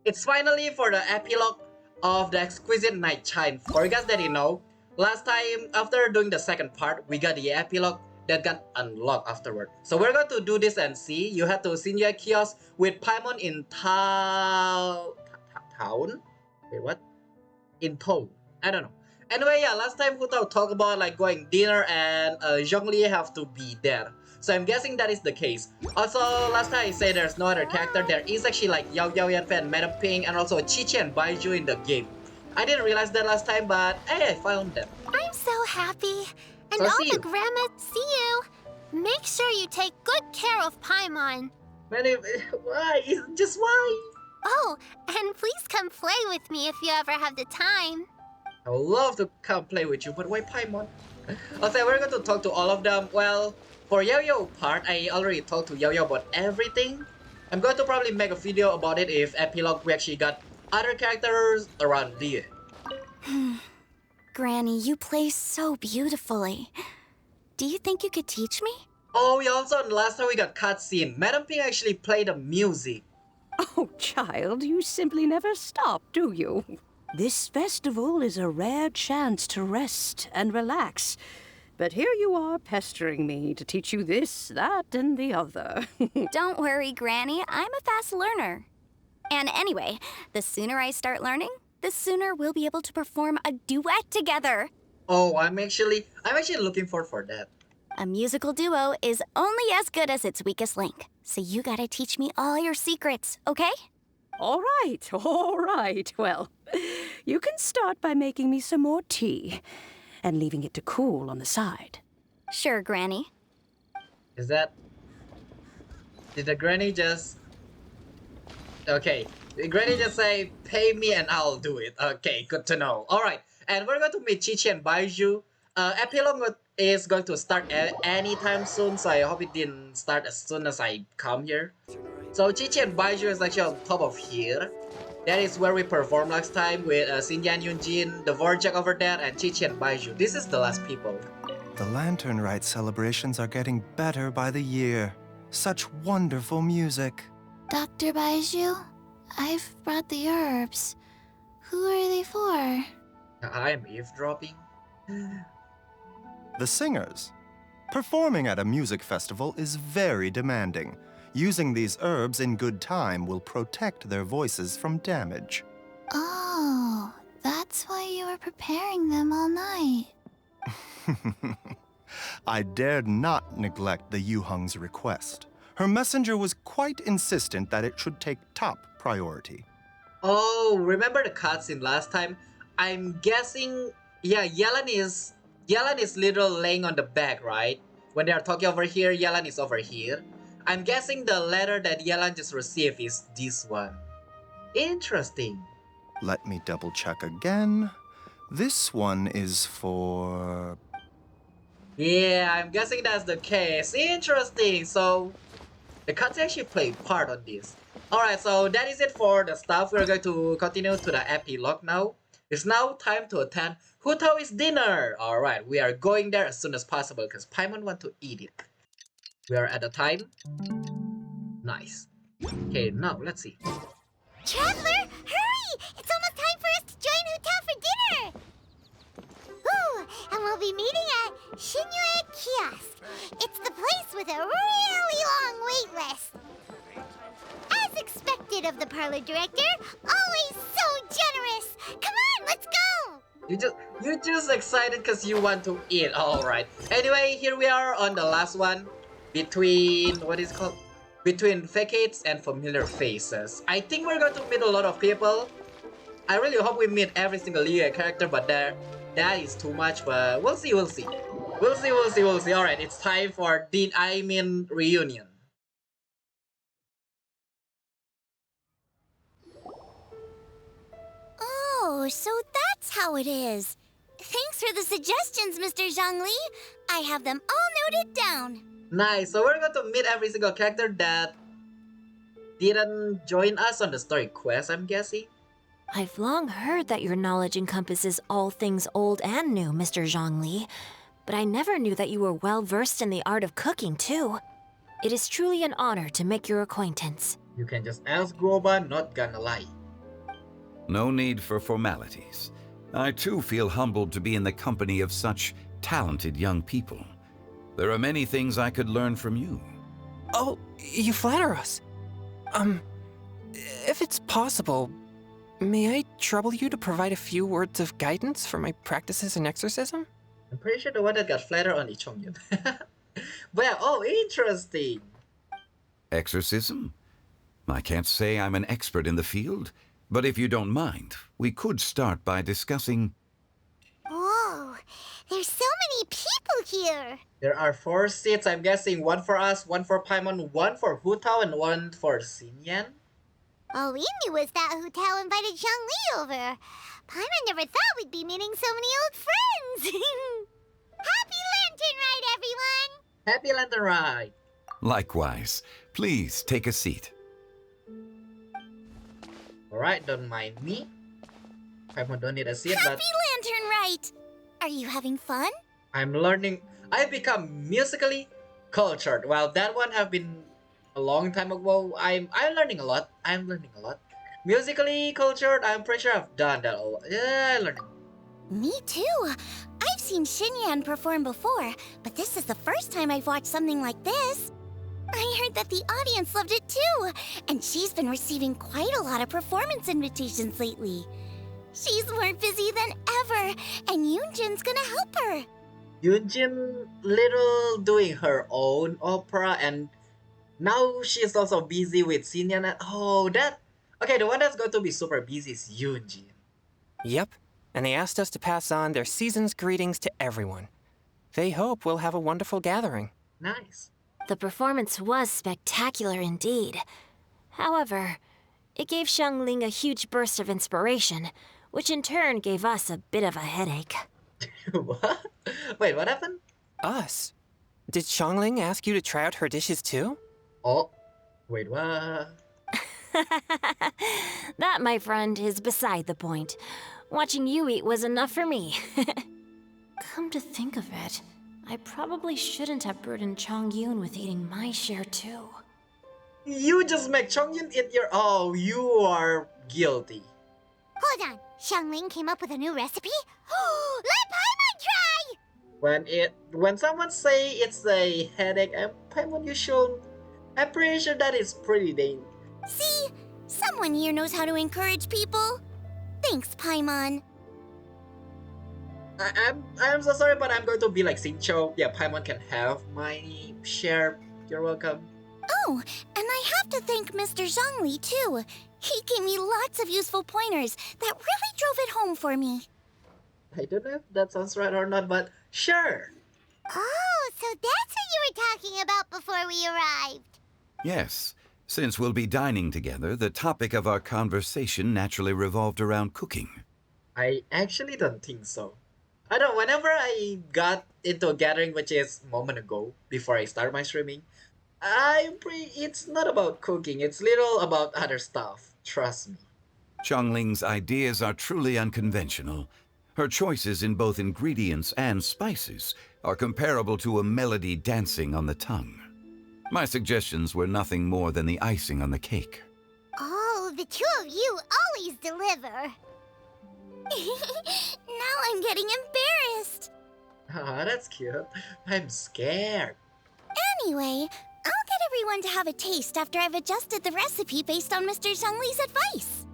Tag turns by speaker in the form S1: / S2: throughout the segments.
S1: It's finally for the epilogue of the Exquisite Night Chime. For you guys that you know, last time after doing the second part, we got the epilogue that got unlocked afterward. So we're going to do this and see. You have to Sinja kiosk with Paimon in town. Wait, what? In town. I don't know. Anyway, yeah, last time Hutao talked about like going dinner and Zhongli have to be there. So I'm guessing that is the case. Also, last time I said there's no other character. There is actually like Yao Yao Yanfei and Madam Ping and also Chi-Chi and Baiju in the game. I didn't realize that last time, but hey, I found them.
S2: I'm so happy. And
S1: So
S2: all
S1: see
S2: the
S1: you.
S2: grandma, see you. Make sure you take good care of Paimon.
S1: Many, why? Just why?
S2: Oh, and please come play with me if you ever have the time.
S1: I would love to come play with you, but why Paimon? Also, we're going to talk to all of them. Well, for Yao Yao part, I already talked to Yao Yao about everything. I'm going to probably make a video about it if Epilogue we actually got other characters around Liyue.
S3: Granny, you play so beautifully. Do you think you could teach me?
S1: Oh, we also, last time we got cutscene. Madam Ping actually played the music.
S4: Oh, child, you simply never stop, do you? This festival is a rare chance to rest and relax. But here you are pestering me to teach you this, that, and the other.
S3: Don't worry, Granny. I'm a fast learner. And anyway, the sooner I start learning, the sooner we'll be able to perform a duet together.
S1: Oh, I'm actually looking forward for that.
S3: A musical duo is only as good as its weakest link. So you gotta teach me all your secrets, okay?
S4: All right. Well, you can start by making me some more tea and leaving it to cool on the side.
S3: Sure, Granny.
S1: Is that... Did the granny just... Okay. Did Granny just say, pay me and I'll do it. Okay, good to know. Alright, and we're going to meet Chi-Chi and Baiju. Epilogue is going to start anytime soon, so I hope it didn't start as soon as I come here. So Chi-Chi and Baiju is actually on top of here. That is where we performed last time with Sinja and Yunjin, the Vorjak over there, and Chi-Chi and Baiju. This is the last people.
S5: The Lantern Rite celebrations are getting better by the year. Such wonderful music.
S2: Dr. Baiju, I've brought the herbs. Who are they for?
S1: I'm eavesdropping.
S5: The singers. Performing at a music festival is very demanding. Using these herbs in good time will protect their voices from damage.
S2: Oh, that's why you were preparing them all night.
S5: I dared not neglect the Yuheng's request. Her messenger was quite insistent that it should take top priority.
S1: Oh, remember the cutscene last time? I'm guessing, yeah, Yelan is literally laying on the back, right? When they are talking over here, Yelan is over here. I'm guessing the letter that Yelan just received is this one. Interesting.
S5: Let me double check again. This one is for...
S1: Yeah, I'm guessing that's the case. Interesting. So, the cuts actually play part on this. Alright, so that is it for the stuff. We're going to continue to the epilogue now. It's now time to attend Hutao's dinner. Alright, we are going there as soon as possible because Paimon want to eat it. We are at the time. Nice. Okay, now let's see.
S2: Traveler, hurry! It's almost time for us to join Hutao for dinner! Ooh, and we'll be meeting at Liyue Kiosk. It's the place with a really long wait list. As expected of the parlor director, always so generous! Come on, let's go!
S1: You're just excited because you want to eat. Alright. Anyway, here we are on the last one. Between, what is it called? Between Facades and Familiar Faces. I think we're going to meet a lot of people. I really hope we meet every single Liyue character, but that is too much, but we'll see. We'll see. Alright, it's time for reunion.
S2: Oh, so that's how it is. Thanks for the suggestions, Mr. Zhongli. I have them all noted down.
S1: Nice, so we're going to meet every single character that didn't join us on the story quest, I'm guessing.
S6: I've long heard that your knowledge encompasses all things old and new, Mr. Zhongli, but I never knew that you were well versed in the art of cooking, too. It is truly an honor to make your acquaintance.
S1: You can just ask Groba, not gonna lie.
S7: No need for formalities. I too feel humbled to be in the company of such talented young people. There are many things I could learn from you.
S8: Oh, you flatter us. If it's possible, may I trouble you to provide a few words of guidance for my practices in exorcism?
S1: I'm pretty sure the one that got flattered on Chongyun. Well, oh, interesting.
S7: Exorcism? I can't say I'm an expert in the field, but if you don't mind, we could start by discussing...
S2: Whoa, there's so many people here.
S1: There are 4 seats, I'm guessing. 1 for us, 1 for Paimon, 1 for Hu Tao, and 1 for Xinyan.
S2: All we knew was that Hu Tao invited Zhongli over. Paimon never thought we'd be meeting so many old friends. Happy Lantern Rite, everyone!
S1: Happy Lantern Rite!
S7: Likewise. Please take a seat.
S1: Alright, don't mind me. Paimon don't need a seat,
S3: Happy
S1: but
S3: Lantern Rite! Are you having fun?
S1: I'm learning. I become musically cultured. While that one have been a long time ago, I'm learning a lot. I'm learning a lot. Musically cultured, I'm pretty sure I've done that a lot. Yeah, learning.
S3: Me too. I've seen Xinyan perform before, but this is the first time I've watched something like this. I heard that the audience loved it too, and she's been receiving quite a lot of performance invitations lately. She's more busy than ever, and Yoonjin's gonna help her.
S1: Yoonjin little doing her own opera, and now she's also busy with Xinyan. Okay, the one that's going to be super busy is Yoonjin.
S8: Yep, and they asked us to pass on their season's greetings to everyone. They hope we'll have a wonderful gathering.
S1: Nice.
S6: The performance was spectacular indeed. However, it gave Xiangling a huge burst of inspiration, which in turn gave us a bit of a headache.
S1: What? Wait, what happened?
S8: Us? Did Xiangling ask you to try out her dishes too?
S1: Oh, wait, what?
S6: That, my friend, is beside the point. Watching you eat was enough for me. Come to think of it, I probably shouldn't have burdened Chongyun with eating my share too.
S1: You just make Chongyun eat your... Oh, you are guilty.
S2: Hold on, Xiangling came up with a new recipe? Let Paimon try!
S1: When someone say it's a headache, Paimon, you should... I'm pretty sure that is pretty dangerous.
S3: See? Someone here knows how to encourage people. Thanks, Paimon.
S1: I'm so sorry, but I'm going to be like Xingqiu. Yeah, Paimon can have my share. You're welcome.
S3: Oh, and I have to thank Mr. Zhongli, too. He gave me lots of useful pointers that really drove it home for me.
S1: I don't know if that sounds right or not, but sure.
S2: Oh, so that's what you were talking about before we arrived.
S7: Yes. Since we'll be dining together, the topic of our conversation naturally revolved around cooking.
S1: I actually don't think so. I don't know, whenever I got into a gathering, which is a moment ago, before I start my streaming, it's not about cooking, it's little about other stuff. Trust me.
S7: Chongling's ideas are truly unconventional. Her choices in both ingredients and spices are comparable to a melody dancing on the tongue. My suggestions were nothing more than the icing on the cake.
S2: Oh, the two of you always deliver.
S3: Now I'm getting embarrassed.
S1: Ah, that's cute. I'm scared.
S3: Anyway, I'll get everyone to have a taste after I've adjusted the recipe based on Mr. Zhongli's advice.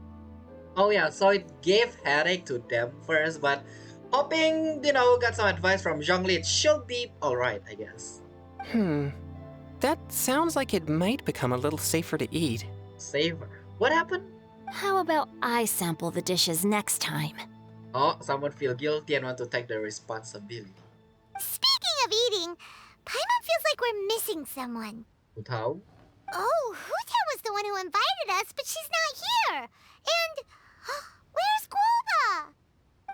S1: Oh yeah, so it gave headache to them first, but hoping, got some advice from Zhongli, it should be alright, I guess.
S8: That sounds like it might become a little safer to eat.
S1: Saver. What happened?
S6: How about I sample the dishes next time?
S1: Oh, someone feel guilty and want to take the responsibility.
S2: Speaking of eating, Paimon feels like we're missing someone.
S1: Hu Tao?
S2: Oh, Hu Tao was the one who invited us, but she's not here. And where's Guoba?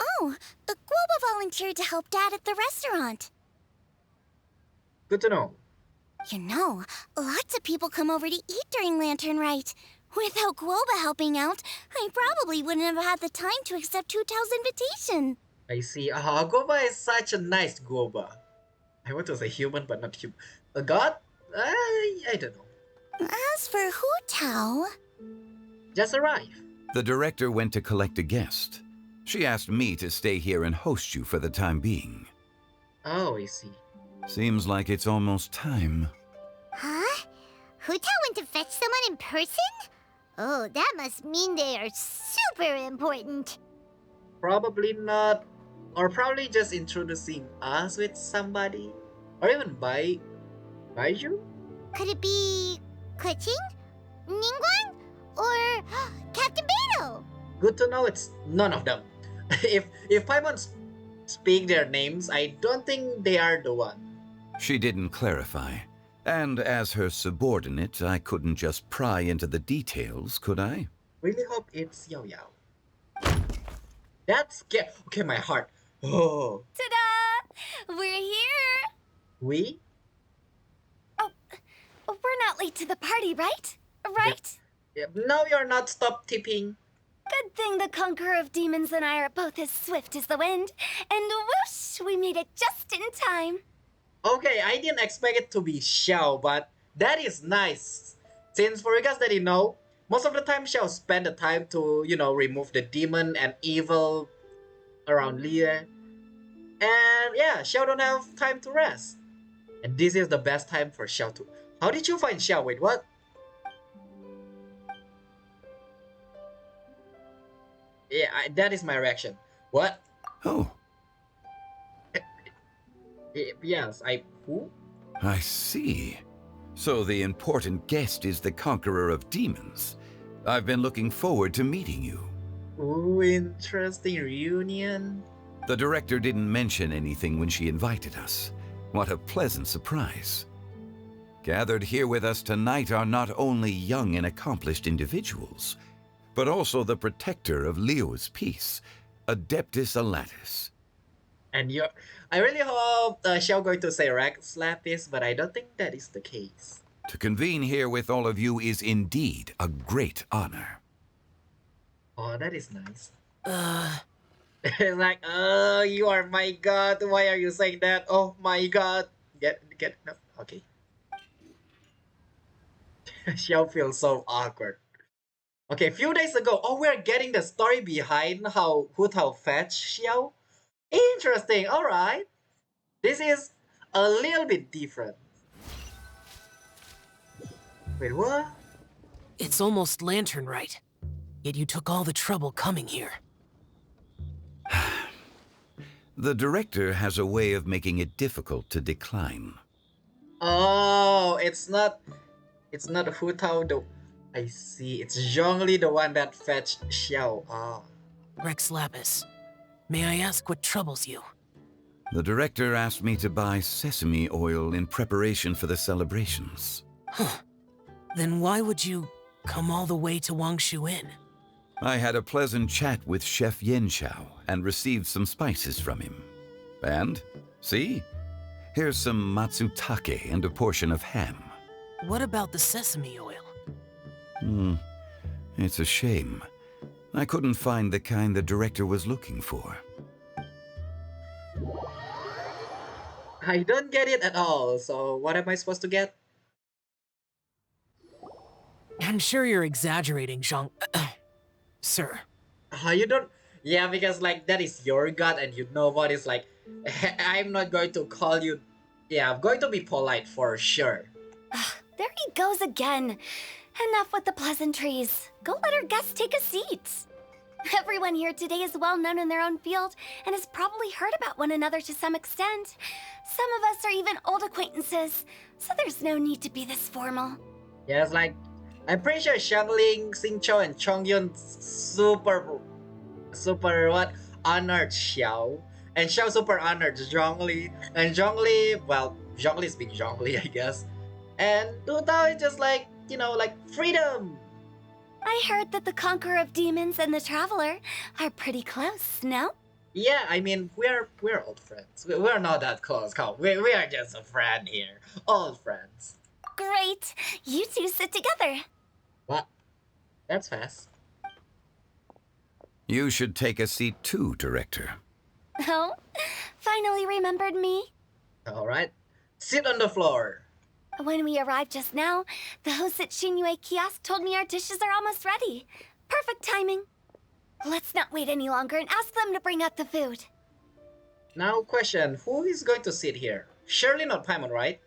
S3: Oh, Guoba volunteered to help Dad at the restaurant.
S1: Good to know.
S3: You know, lots of people come over to eat during Lantern Rite. Without Guoba helping out, I probably wouldn't have had the time to accept Hu Tao's invitation.
S1: I see. Guoba is such a nice Guoba. I want to say human, but not human. A god? I don't know.
S3: As for Hu Tao...
S1: Just arrived.
S7: The director went to collect a guest. She asked me to stay here and host you for the time being.
S1: Oh, I see.
S7: Seems like it's almost time.
S2: Huh? Huta went to fetch someone in person? Oh, that must mean they are super important.
S1: Probably not. Or probably just introducing us with somebody. Or even Baiju?
S2: Could it be Kuching? Ningguang? Or Captain Beto?
S1: Good to know it's none of them. if Paimon speak their names, I don't think they are the one.
S7: She didn't clarify. And as her subordinate, I couldn't just pry into the details, could I?
S1: Really hope it's Yao Yao. That's scary. Okay, my heart. Oh.
S3: Ta-da! We're here!
S1: We?
S3: Oh, we're not late to the party, right? Right?
S1: Yep. No, you're not. Stop tipping.
S3: Good thing the Conqueror of Demons and I are both as swift as the wind. And whoosh, we made it just in time.
S1: Okay, I didn't expect it to be Xiao, but that is nice. Since for you guys that you know, most of the time Xiao spend the time to, remove the demon and evil around Liyue. And yeah, Xiao don't have time to rest. And this is the best time for Xiao to... How did you find Xiao? Wait, what? Yeah, that is my reaction. What?
S7: Oh,
S1: Yes, who?
S7: I see. So the important guest is the Conqueror of Demons. I've been looking forward to meeting you.
S1: Ooh, interesting reunion.
S7: The director didn't mention anything when she invited us. What a pleasant surprise. Gathered here with us tonight are not only young and accomplished individuals, but also the protector of Liyue's peace, Adeptus Alatus.
S1: And I really hope Xiao going to say Rex Lapis, but I don't think that is the case.
S7: To convene here with all of you is indeed a great honor.
S1: Oh, that is nice. It's like, oh, you are my god. Why are you saying that? Oh my god. Get no. Okay. Xiao feels so awkward. Okay, a few days ago, we're getting the story behind how Hu Tao fetched Xiao. Interesting, alright. This is a little bit different. Wait, what?
S9: It's almost lantern right. Yet you took all the trouble coming here.
S7: The director has a way of making it difficult to decline.
S1: Oh, it's not Hu Tao I see, it's Zhongli the one that fetched Xiao.
S9: Rex Lapis, may I ask what troubles you?
S7: The director asked me to buy sesame oil in preparation for the celebrations.
S9: Huh. Then why would you come all the way to Wangshu Inn?
S7: I had a pleasant chat with Chef Yanxiao and received some spices from him. And, see? Here's some matsutake and a portion of ham.
S9: What about the sesame oil?
S7: It's a shame. I couldn't find the kind the director was looking for.
S1: I don't get it at all, so what am I supposed to get?
S9: I'm sure you're exaggerating, Zhang... Sir.
S1: You don't... Yeah, because that is your god and you know what is I'm not going to call you... Yeah, I'm going to be polite for sure.
S3: There he goes again. Enough with the pleasantries. Go let our guests take a seat. Everyone here today is well known in their own field and has probably heard about one another to some extent. Some of us are even old acquaintances, so there's no need to be this formal.
S1: Yeah, it's I'm pretty sure Xiangling, Xingqiu, and Chongyun super honored Xiao. And Xiao super honored Zhongli. And Zhongli, well, Zhongli's being Zhongli, I guess. And Hu Tao is just freedom.
S3: I heard that the Conqueror of Demons and the Traveler are pretty close, no?
S1: Yeah, I mean, we're old friends. We're not that close, Carl. We are just a friend here. Old friends.
S3: Great. You two sit together.
S1: What? That's fast.
S7: You should take a seat too, Director.
S3: Oh? Finally remembered me?
S1: Alright. Sit on the floor.
S3: When we arrived just now, the host at Shinue Kiosk told me our dishes are almost ready. Perfect timing. Let's not wait any longer and ask them to bring out the food.
S1: Now question, who is going to sit here? Surely not Paimon, right?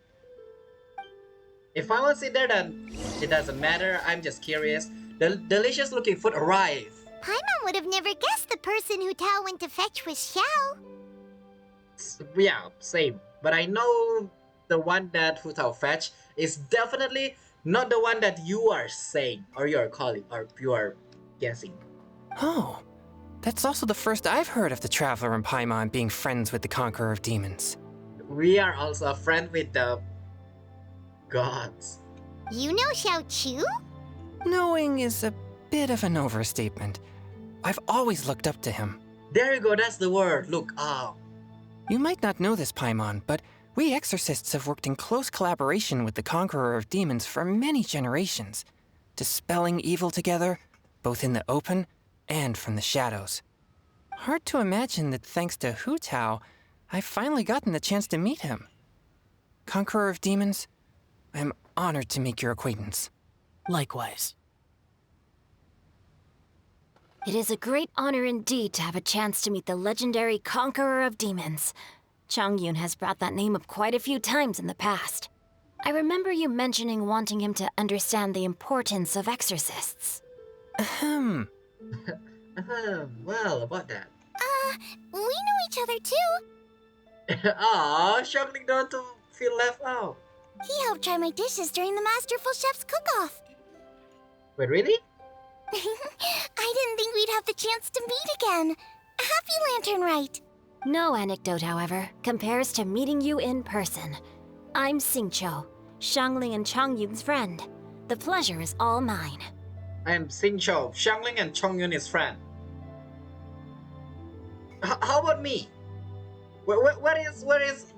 S1: If Paimon sit there, then it doesn't matter. I'm just curious. The delicious looking food arrived.
S2: Paimon would have never guessed the person who Tao went to fetch was Xiao.
S1: Yeah, same. But I know the one that Hu Tao fetched is definitely not the one that you are saying, or you are calling, or you are guessing.
S8: Oh, that's also the first I've heard of the Traveler and Paimon being friends with the Conqueror of Demons.
S1: We are also a friend with the gods.
S2: You know Xiao Chu?
S8: Knowing is a bit of an overstatement. I've always looked up to him.
S1: There you go, that's the word. Look up.
S8: You might not know this, Paimon, but we exorcists have worked in close collaboration with the Conqueror of Demons for many generations, dispelling evil together, both in the open and from the shadows. Hard to imagine that thanks to Hu Tao, I've finally gotten the chance to meet him. Conqueror of Demons, I'm honored to make your acquaintance.
S9: Likewise.
S6: It is a great honor indeed to have a chance to meet the legendary Conqueror of Demons. Chongyun has brought that name up quite a few times in the past. I remember you mentioning wanting him to understand the importance of exorcists.
S8: Ahem.
S1: Well, about that.
S3: We know each other too.
S1: Aw, struggling not to feel left out.
S3: He helped try my dishes during the Masterful Chef's cook-off.
S1: Wait, really?
S3: I didn't think we'd have the chance to meet again. Happy Lantern Rite.
S6: No anecdote, however, compares to meeting you in person. I'm Xingqiu, Shangling and Chongyun's friend. The pleasure is all mine.
S1: I am Xingqiu, Xiangling and Chongyun is friend. How about me? Where is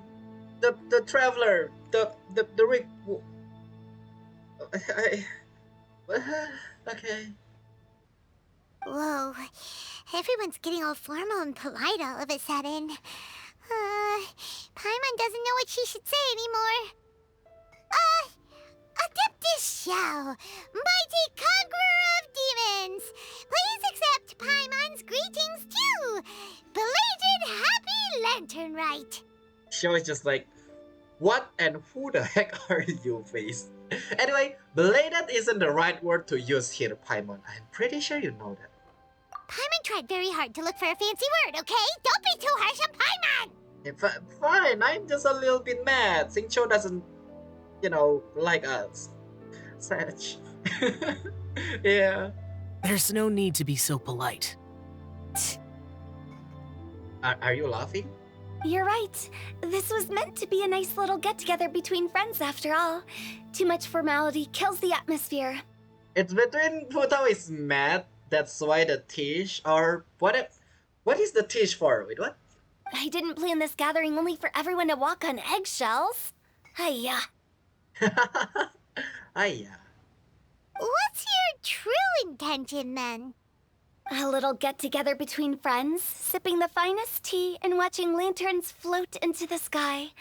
S1: the traveler? The Rick? Okay.
S2: Whoa, everyone's getting all formal and polite all of a sudden. Paimon doesn't know what she should say anymore. Adeptus Xiao, mighty conqueror of demons, please accept Paimon's greetings too. Belated Happy Lantern Rite.
S1: Xiao is just like, what and who the heck are you, face? Anyway, belated isn't the right word to use here, Paimon. I'm pretty sure you know that.
S2: Paimon tried very hard to look for a fancy word, okay? Don't be too harsh on Paimon!
S1: Fine, I'm just a little bit mad. Xingqiu doesn't, like us. Such. Yeah.
S9: There's no need to be so polite.
S1: Are you laughing?
S3: You're right. This was meant to be a nice little get-together between friends after all. Too much formality kills the atmosphere.
S1: It's between Hu Tao is mad, that's why the tish, or what is the tish for? Wait, what?
S3: I didn't plan this gathering only for everyone to walk on eggshells. Hiya.
S1: Hiya.
S2: What's your true intention then?
S3: A little get-together between friends, sipping the finest tea and watching lanterns float into the sky,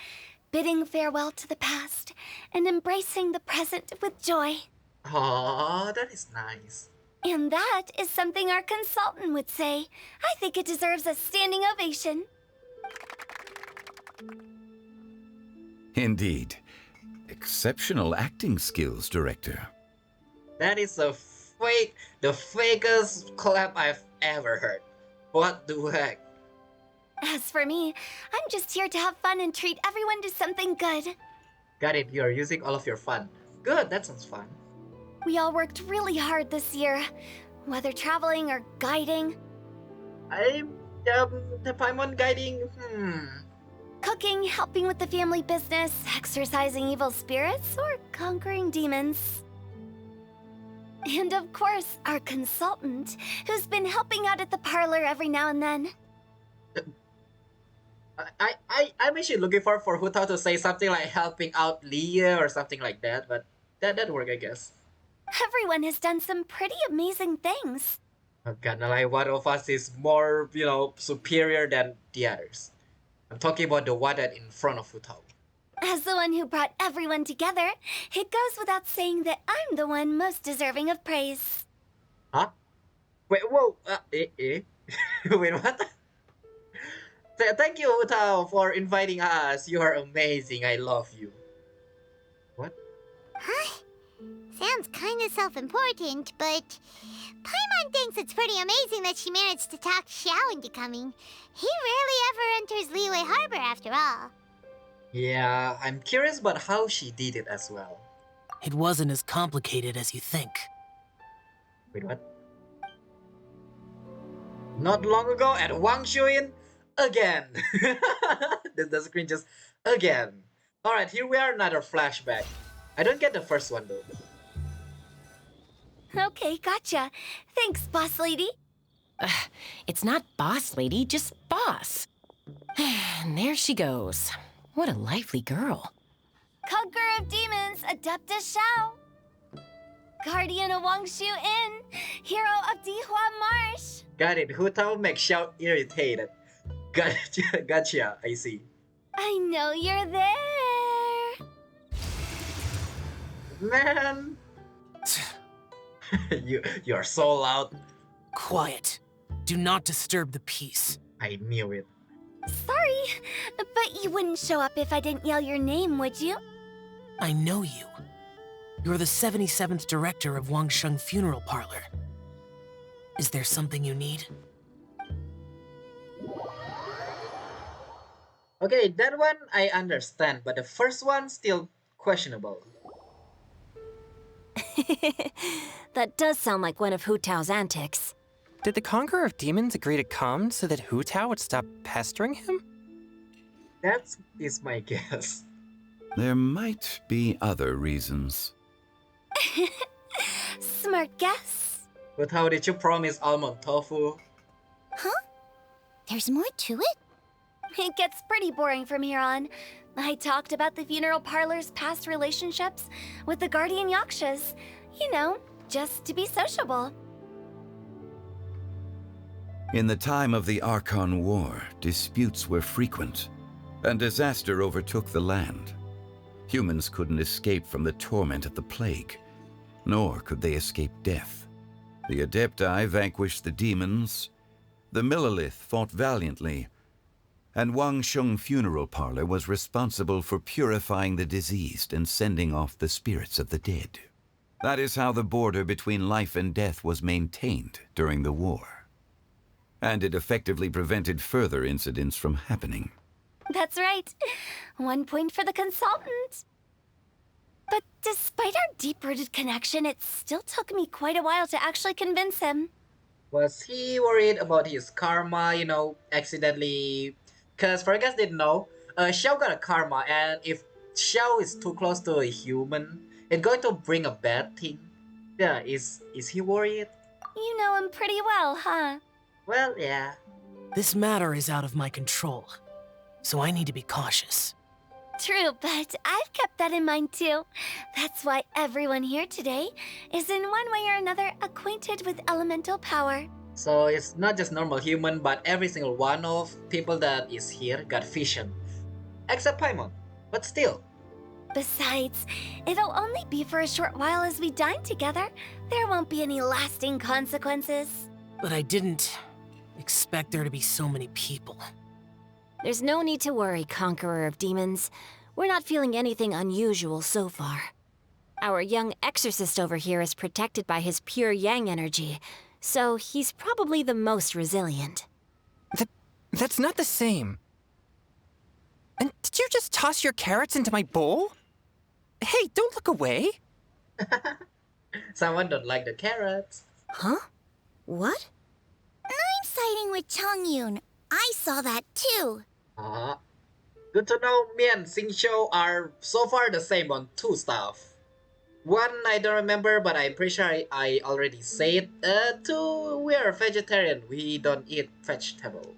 S3: bidding farewell to the past and embracing the present with joy.
S1: Aww, that is nice.
S3: And that is something our consultant would say. I think it deserves a standing ovation.
S7: Indeed. Exceptional acting skills, Director.
S1: That is the fakest clap I've ever heard. What the heck?
S3: As for me, I'm just here to have fun and treat everyone to something good.
S1: Got it, you're using all of your fun. Good, that sounds fun.
S3: We all worked really hard this year, whether traveling or guiding.
S1: The Paimon guiding,
S3: Cooking, helping with the family business, exorcising evil spirits, or conquering demons. And of course, our consultant, who's been helping out at the parlor every now and then.
S1: I'm actually looking for Hu Tao to say something like helping out Liyue or something like that, but that work, I guess.
S3: Everyone has done some pretty amazing things.
S1: I'm kinda like one of us is more, superior than the others. I'm talking about the one that in front of Hu Tao.
S3: As the one who brought everyone together, it goes without saying that I'm the one most deserving of praise.
S1: Huh? Wait, whoa, wait, what? Thank you, Utao, for inviting us. You are amazing. I love you. What?
S2: Huh? Sounds kind of self-important, but Paimon thinks it's pretty amazing that she managed to talk Xiao into coming. He rarely ever enters Liyue Harbor after all.
S1: Yeah, I'm curious about how she did it as well.
S9: It wasn't as complicated as you think.
S1: Wait, what? Not long ago at Wang Shuin, again. the screen just again. Alright, here we are, another flashback. I don't get the first one though.
S3: Okay, gotcha. Thanks, boss lady.
S10: It's not boss lady, just boss. And there she goes. What a lively girl.
S3: Conqueror of Demons, Adeptus Xiao. Guardian of Wangshu Inn, hero of Dihua Marsh.
S1: Got it, Hutao makes Xiao irritated. Gotcha, I see.
S3: I know you're there.
S1: Man. you are so loud.
S9: Quiet. Do not disturb the peace.
S1: I knew it.
S3: Sorry, but you wouldn't show up if I didn't yell your name, would you?
S9: I know you. You're the 77th director of Wangsheng Funeral Parlor. Is there something you need?
S1: Okay, that one I understand, but the first one still questionable.
S6: That does sound like one of Hu Tao's antics.
S8: Did the Conqueror of Demons agree to come so that Hu Tao would stop pestering him?
S1: That is my guess.
S7: There might be other reasons.
S3: Smart guess.
S1: But how did you promise almond tofu?
S3: Huh? There's more to it? It gets pretty boring from here on. I talked about the funeral parlor's past relationships with the guardian yakshas. You know, just to be sociable.
S7: In the time of the Archon War, disputes were frequent, and disaster overtook the land. Humans couldn't escape from the torment of the plague, nor could they escape death. The Adepti vanquished the demons, the Millelith fought valiantly, and Wangsheng Funeral Parlor was responsible for purifying the diseased and sending off the spirits of the dead. That is how the border between life and death was maintained during the war. And it effectively prevented further incidents from happening.
S3: That's right. 1 point for the consultant. But despite our deep-rooted connection, it still took me quite a while to actually convince him.
S1: Was he worried about his karma, accidentally? Because for you guys didn't know, Xiao got a karma, and if Xiao is too close to a human, it's going to bring a bad thing. Yeah, is he worried?
S3: You know him pretty well, huh?
S1: Well, yeah.
S9: This matter is out of my control, so I need to be cautious.
S3: True, but I've kept that in mind too. That's why everyone here today is in one way or another acquainted with elemental power.
S1: So it's not just normal human, but every single one of people that is here got vision. Except Paimon, but still.
S3: Besides, it'll only be for a short while as we dine together. There won't be any lasting consequences.
S9: But I didn't expect there to be so many people.
S6: There's no need to worry, Conqueror of Demons. We're not feeling anything unusual so far. Our young exorcist over here is protected by his pure yang energy, so he's probably the most resilient.
S8: That's not the same. And did you just toss your carrots into my bowl? Hey, don't look away.
S1: Someone don't like the carrots.
S6: Huh? What?
S3: I'm siding with Chongyun. I saw that too.
S1: Good to know me and Xingqiu are so far the same on two stuff. One I don't remember, but I'm pretty sure I already said. Two, we are vegetarian. We don't eat vegetable.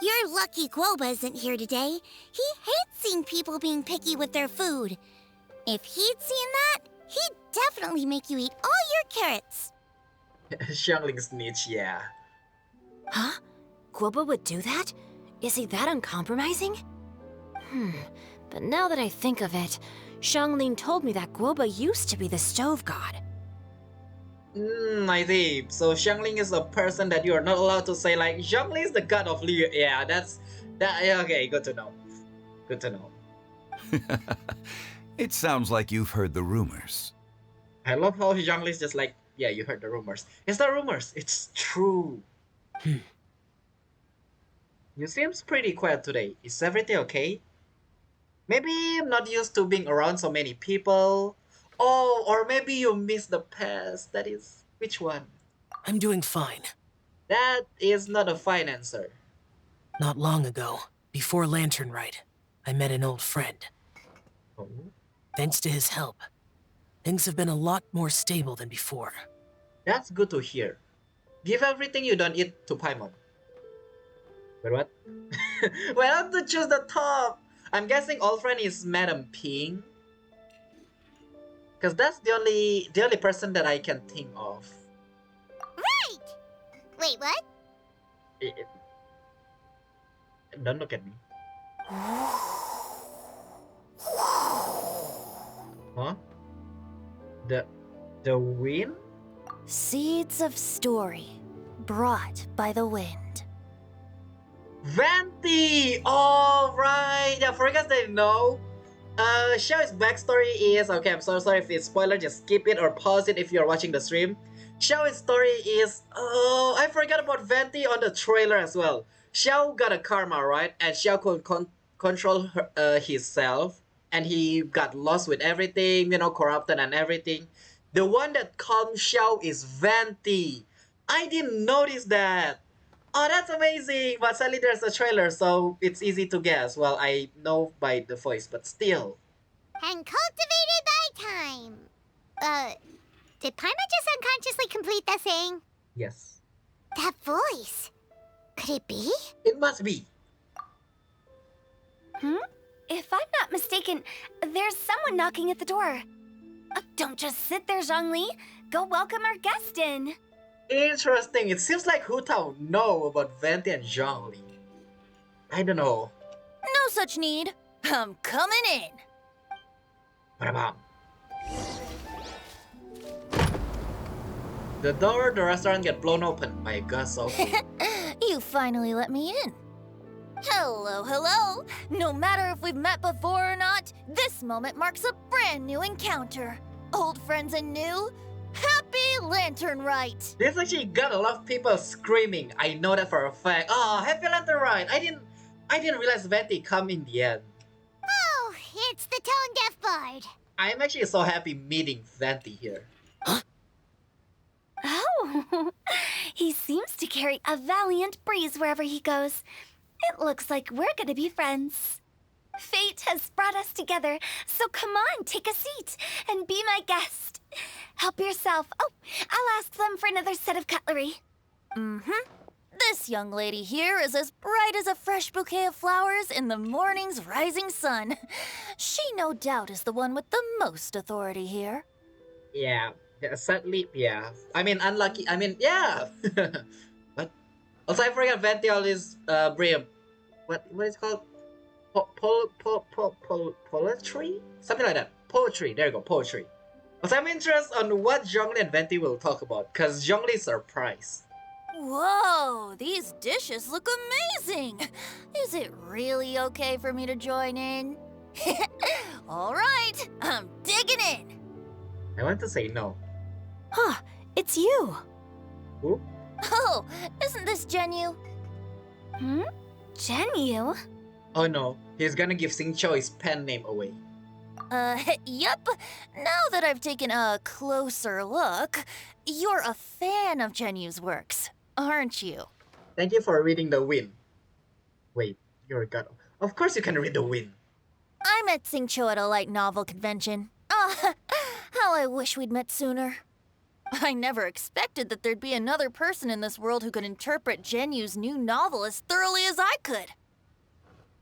S3: You're lucky Guoba isn't here today. He hates seeing people being picky with their food. If he'd seen that, he'd definitely make you eat all your carrots.
S1: Xiangling snitch, yeah.
S6: Huh? Guoba would do that? Is he that uncompromising? But now that I think of it, Xiangling told me that Guoba used to be the stove god.
S1: I see. So Xiangling is a person that you are not allowed to say like Xiangling is the god of Liyue. Yeah, that's that. Yeah, okay, good to know. Good to know.
S7: It sounds like you've heard the rumors.
S1: I love how Xiangling is just like, yeah, you heard the rumors. It's not rumors. It's true. You seems pretty quiet today. Is everything okay? Maybe I'm not used to being around so many people. Oh, or maybe you miss the past. That is which one?
S9: I'm doing fine.
S1: That is not a fine answer.
S9: Not long ago, before Lantern Rite, I met an old friend.
S1: Oh.
S9: Thanks to his help, things have been a lot more stable than before.
S1: That's good to hear. Give everything you don't eat to Paimon. Wait, what? Well, I have to choose the top. I'm guessing old friend is Madam Ping. Cause that's the only person that I can think of.
S2: Right! Wait, what?
S1: Don't look at me. Huh? The wind?
S6: Seeds of story brought by the wind.
S1: Venti! All right. Yeah, for you guys that didn't know, Xiao's backstory is okay. I'm so sorry if it's spoiler. Just skip it or pause it if you're watching the stream. Xiao's story is I forgot about Venti on the trailer as well. Xiao got a karma, right? And Xiao could control himself, and he got lost with everything, you know, corrupted and everything. The one that calmed Xiao is Venti. I didn't notice that. Oh, that's amazing! But sadly, there's a trailer, so it's easy to guess. Well, I know by the voice, but still.
S2: And cultivated by time. Did Paimon just unconsciously complete the thing?
S1: Yes.
S2: That voice. Could it be?
S1: It must be.
S3: If I'm not mistaken, there's someone knocking at the door. Don't just sit there, Zhongli. Go welcome our guest in.
S1: Interesting. It seems like Hu Tao know about Venti and Zhongli. I don't know.
S3: No such need. I'm coming in.
S1: Ba-da-bam. The door of the restaurant get blown open by a gust of wind.
S3: You finally let me in. Hello, hello. No matter if we've met before or not, this moment marks a brand new encounter. Old friends and new, happy Lantern Rite.
S1: This actually got a lot of people screaming. I know that for a fact. Oh, happy Lantern Rite. I didn't realize Venti come in the end.
S2: Oh, it's the tone deaf bard.
S1: I'm actually so happy meeting Venti here.
S3: Oh, he seems to carry a valiant breeze wherever he goes. It looks like we're gonna be friends. Fate has brought us together, so come on, take a seat and be my guest. Help yourself. Oh, I'll ask them for another set of cutlery. This young lady here is as bright as a fresh bouquet of flowers in the morning's rising sun. She no doubt is the one with the most authority here.
S1: Yeah, sadly, yeah. I mean, unlucky. I mean, yeah. What? Also, I forgot Venti always bring what is it called? Poetry? Something like that. Poetry. There you go. Poetry. Also, I'm interested on what Zhongli and Venti will talk about, because Zhongli is surprised.
S3: Whoa, these dishes look amazing! Is it really okay for me to join in? All right, I'm digging in!
S1: I want to say no.
S6: Huh, it's you.
S1: Who?
S3: Oh, isn't this Genyu?
S6: Genyu?
S1: Oh no, he's gonna give Xingqiu his pen name away.
S3: Yep. Now that I've taken a closer look, you're a fan of Genyu's works, aren't you?
S1: Thank you for reading The Wind. Wait, you're a god. Of course you can read The Wind.
S3: I met Xingqiu at a light novel convention. Ah, how I wish we'd met sooner. I never expected that there'd be another person in this world who could interpret Genyu's new novel as thoroughly as I could.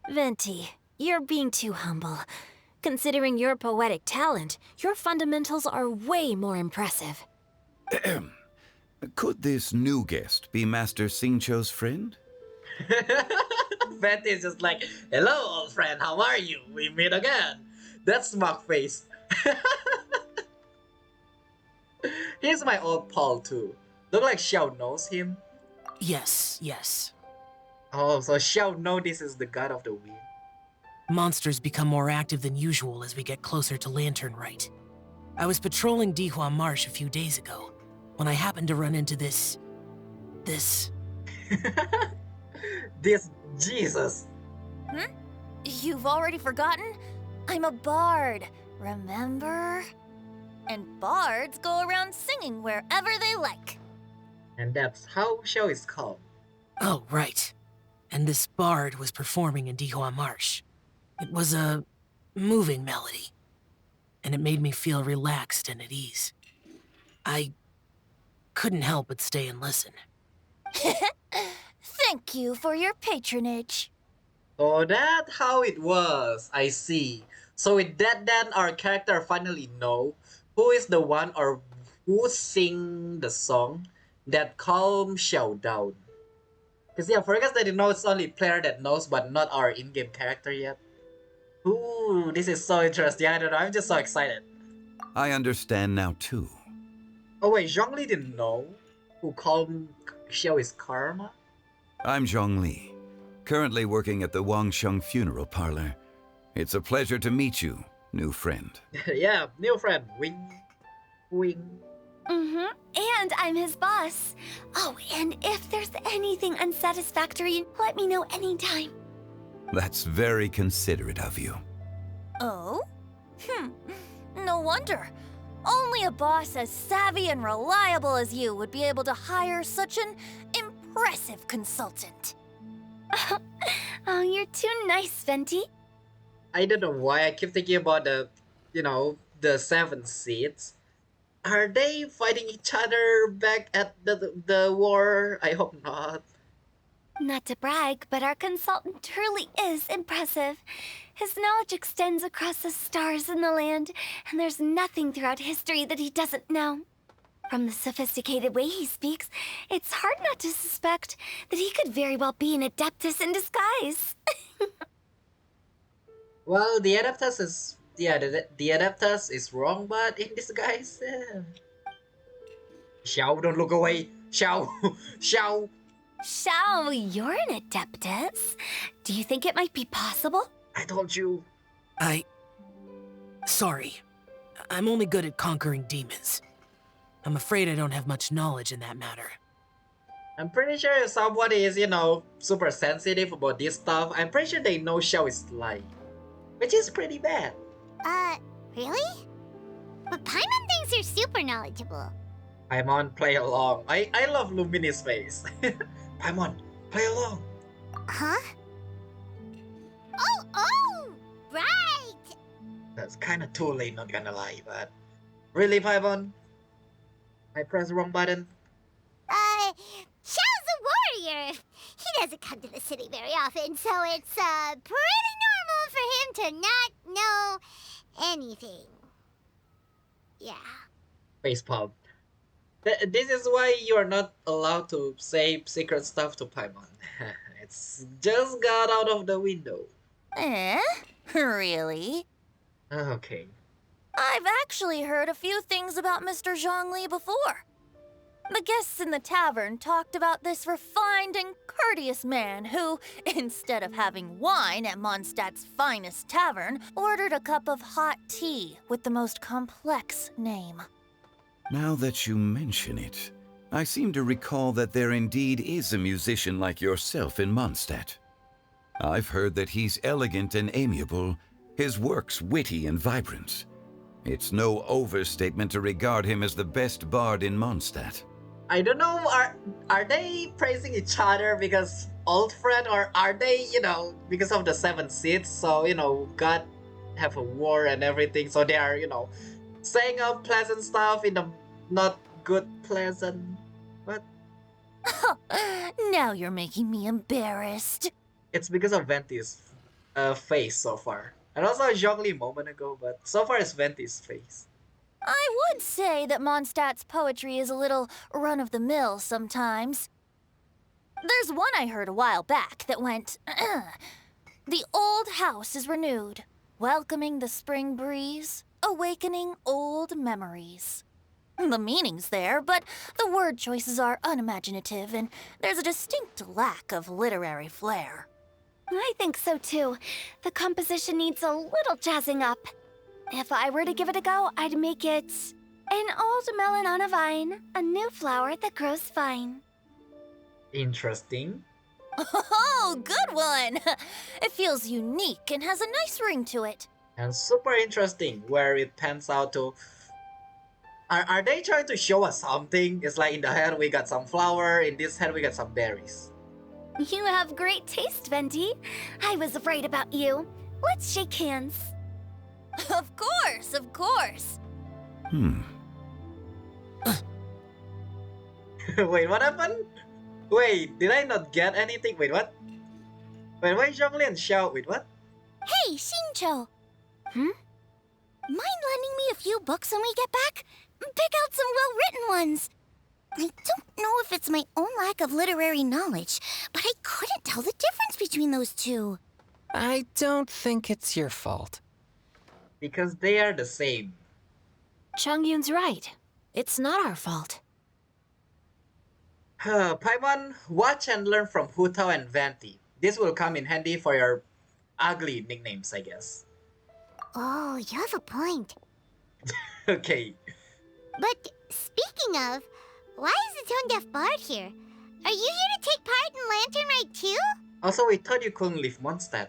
S6: Venti, you're being too humble. Considering your poetic talent, your fundamentals are way more impressive.
S7: Could this new guest be Master Xingqiu's friend?
S1: Venti is just like, hello old friend, how are you? We meet again. That smug face. He's my old pal too. Look like Xiao knows him.
S9: Yes.
S1: Oh, so Xiao know this is the god of the wind.
S9: Monsters become more active than usual as we get closer to Lantern Rite. I was patrolling Dihua Marsh a few days ago when I happened to run into this...
S1: This Jesus.
S3: You've already forgotten? I'm a bard, remember? And bards go around singing wherever they like.
S1: And that's how Xiao is called.
S9: Oh, right. And this bard was performing in Dihua Marsh. It was a moving melody, and it made me feel relaxed and at ease. I couldn't help but stay and listen.
S3: Thank you for your patronage.
S1: Oh, that's how it was. I see. So with that, then our character finally know who is the one or who sing the song that calm Xiao down. Because yeah, for us that you know it's only player that knows, but not our in-game character yet. Ooh, this is so interesting. I don't know. I'm just so excited.
S7: I understand now too.
S1: Oh wait, Zhongli didn't know who calm Xiao is Karma.
S7: I'm Zhongli, currently working at the Wangsheng Funeral Parlor. It's a pleasure to meet you, new friend.
S1: Yeah, new friend. Wing.
S3: And I'm his boss. Oh, and if there's anything unsatisfactory, let me know anytime.
S7: That's very considerate of you.
S3: Oh? No wonder. Only a boss as savvy and reliable as you would be able to hire such an impressive consultant. Oh, you're too nice, Venti.
S1: I don't know why I keep thinking about the 7 seats. Are they fighting each other back at the war? I hope not.
S3: Not to brag, but our consultant truly is impressive. His knowledge extends across the stars and the land, and there's nothing throughout history that he doesn't know. From the sophisticated way he speaks, it's hard not to suspect that he could very well be an Adeptus in disguise.
S1: Well, the Adeptus is... Yeah, the Adeptus is wrong, but in disguise. Xiao, don't look away. Xiao. Xiao.
S3: Xiao, you're an Adeptus. Do you think it might be possible?
S1: I told you.
S9: Sorry. I'm only good at conquering demons. I'm afraid I don't have much knowledge in that matter.
S1: I'm pretty sure if somebody is, super sensitive about this stuff, I'm pretty sure they know Xiao is lying. Which is pretty bad.
S2: Really? But Paimon thinks you're super knowledgeable.
S1: Paimon, play along. I love Lumini's face. Paimon, play along.
S2: Huh? Oh, right!
S1: That's kind of too late, not gonna lie, but... Really, Paimon? I pressed the wrong button?
S2: Xiao's a warrior. He doesn't come to the city very often, so it's, pretty normal for him to not know anything. Yeah.
S1: Facepalm. This is why you are not allowed to say secret stuff to Paimon. It's just got out of the window.
S3: Really?
S1: Okay.
S3: I've actually heard a few things about Mr. Zhongli before. The guests in the tavern talked about this refined and courteous man who, instead of having wine at Mondstadt's finest tavern, ordered a cup of hot tea with the most complex name.
S7: Now that you mention it, I seem to recall that there indeed is a musician like yourself in Mondstadt. I've heard that he's elegant and amiable, his works witty and vibrant. It's no overstatement to regard him as the best bard in Mondstadt.
S1: I don't know, are they praising each other because old friend, or are they, because of the 7 seats, so, God have a war and everything, so they are, saying up pleasant stuff in the not good pleasant, what?
S3: Now you're making me embarrassed.
S1: It's because of Venti's face so far. And also a Zhongli moment ago, but so far it's Venti's face.
S3: I would say that Mondstadt's poetry is a little run-of-the-mill sometimes. There's one I heard a while back that went, "The old house is renewed, welcoming the spring breeze, awakening old memories." The meaning's there, but the word choices are unimaginative, and there's a distinct lack of literary flair.
S2: I think so too. The composition needs a little jazzing up. If I were to give it a go, I'd make it an old melon on a vine, a new flower that grows fine.
S1: Interesting.
S3: Oh, good one! It feels unique and has a nice ring to it.
S1: And super interesting where it pans out to. Are they trying to show us something? It's like in the head we got some flower, in this head we got some berries.
S2: You have great taste, Venti. I was right about you. Let's shake hands.
S3: Of course, of course.
S1: Wait, what happened? Wait, did I not get anything? Wait, what? Wait, why Zhongli shout? Wait, what?
S2: Hey, Xingqiu. Mind lending me a few books when we get back? Pick out some well-written ones. I don't know if it's my own lack of literary knowledge, but I couldn't tell the difference between those two.
S8: I don't think it's your fault.
S1: Because they are the same.
S6: Chongyun's right. It's not our fault.
S1: Paimon, watch and learn from Hu Tao and Venti. This will come in handy for your ugly nicknames, I guess.
S2: Oh, you have a point.
S1: Okay.
S2: But speaking of, why is the tone-deaf bard here? Are you here to take part in Lantern Rite too?
S1: Also, we thought you couldn't leave Mondstadt.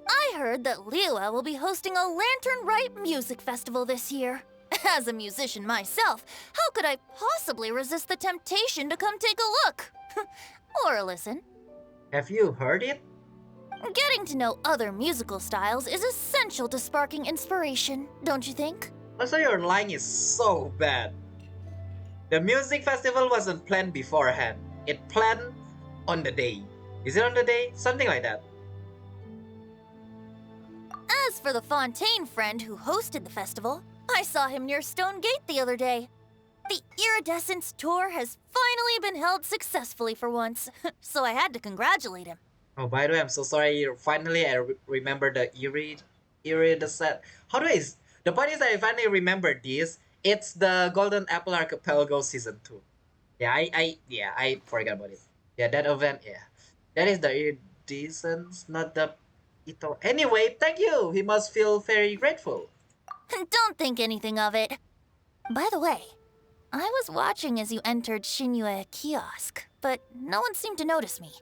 S3: I heard that Liyue will be hosting a Lantern Rite music festival this year. As a musician myself, how could I possibly resist the temptation to come take a look? Or listen.
S1: Have you heard it?
S3: Getting to know other musical styles is essential to sparking inspiration, don't you think?
S1: Also, your line is so bad. The music festival wasn't planned beforehand. It planned on the day. Is it on the day? Something like that.
S3: As for the Fontaine friend who hosted the festival, I saw him near Stone Gate the other day. The Iridescence tour has finally been held successfully for once, so I had to congratulate him.
S1: Oh, by the way, I'm so sorry. Finally, I remember the Iridescent. How do I... The point is that I finally remember this. It's the Golden Apple Archipelago Season 2. Yeah, I forgot about it. Yeah, that event, yeah. That is the Iridescence, not the Ito. Anyway, thank you! He must feel very grateful.
S3: Don't think anything of it. By the way, I was watching as you entered Xinyue Kiosk, but no one seemed to notice me.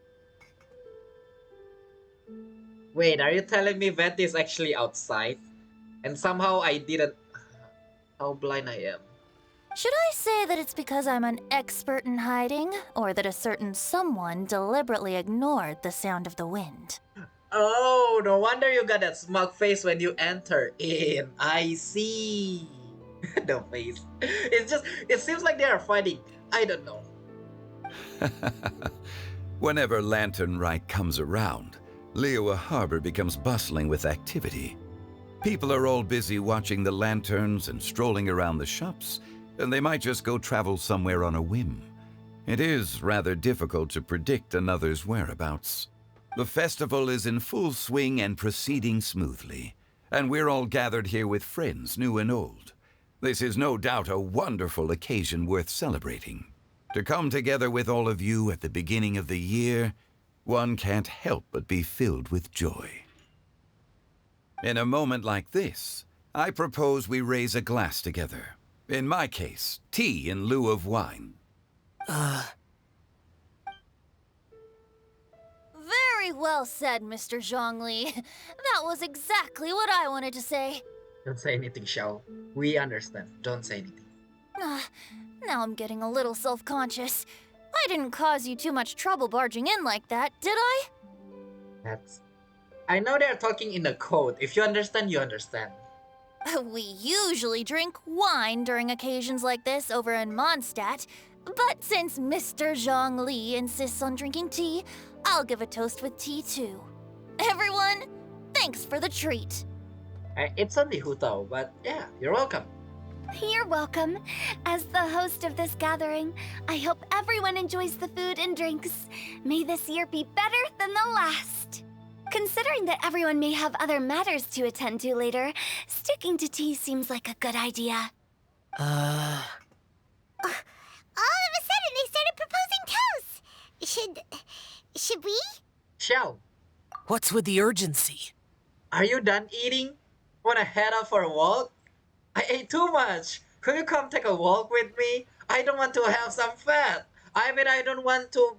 S1: Wait, are you telling me Venti is actually outside? And somehow I didn't... How blind I am.
S3: Should I say that it's because I'm an expert in hiding, or that a certain someone deliberately ignored the sound of the wind?
S1: Oh, no wonder you got that smug face when you enter in. I see. The face. It's just... It seems like they are fighting. I don't know.
S7: Whenever Lantern Rite comes around, Liyue Harbor becomes bustling with activity. People are all busy watching the lanterns and strolling around the shops, and they might just go travel somewhere on a whim. It is rather difficult to predict another's whereabouts. The festival is in full swing and proceeding smoothly, and we're all gathered here with friends, new and old. This is no doubt a wonderful occasion worth celebrating. To come together with all of you at the beginning of the year, one can't help but be filled with joy. In a moment like this, I propose we raise a glass together. In my case, tea in lieu of wine.
S3: Very well said, Mr. Zhongli. That was exactly what I wanted to say.
S1: Don't say anything, Xiao. We understand. Don't say anything.
S3: Now I'm getting a little self-conscious. I didn't cause you too much trouble barging in like that, did I?
S1: That's... I know they're talking in a code. If you understand, you understand.
S3: We usually drink wine during occasions like this over in Mondstadt, but since Mr. Zhongli insists on drinking tea, I'll give a toast with tea too. Everyone, thanks for the treat.
S1: It's only Hu Tao, but yeah, you're welcome.
S2: You're welcome. As the host of this gathering, I hope everyone enjoys the food and drinks. May this year be better than the last. Considering that everyone may have other matters to attend to later, sticking to tea seems like a good idea. Should we?
S1: Xiao,
S9: What's with the urgency?
S1: are you done eating? Wanna head out for a walk? I ate too much. Could you come take a walk with me? I don't want to have some fat. I mean, I don't want to,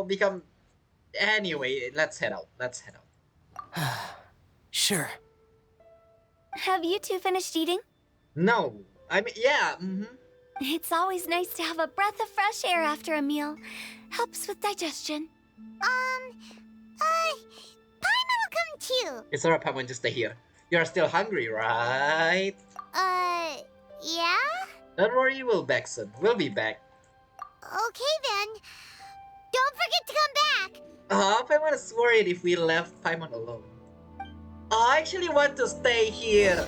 S1: become. Anyway, let's head out. Let's head out.
S9: Sure.
S3: Have you two finished eating?
S1: No, I mean, yeah.
S3: It's always nice to have a breath of fresh air after a meal. Helps with digestion.
S2: Paimon will come too.
S1: It's alright, Paimon, just stay here. You're still hungry, right?
S2: Yeah?
S1: Don't worry, we'll back soon. We'll be back.
S2: Okay then. Don't forget to come back.
S1: Paimon is worried if we left Paimon alone. I actually want to stay here.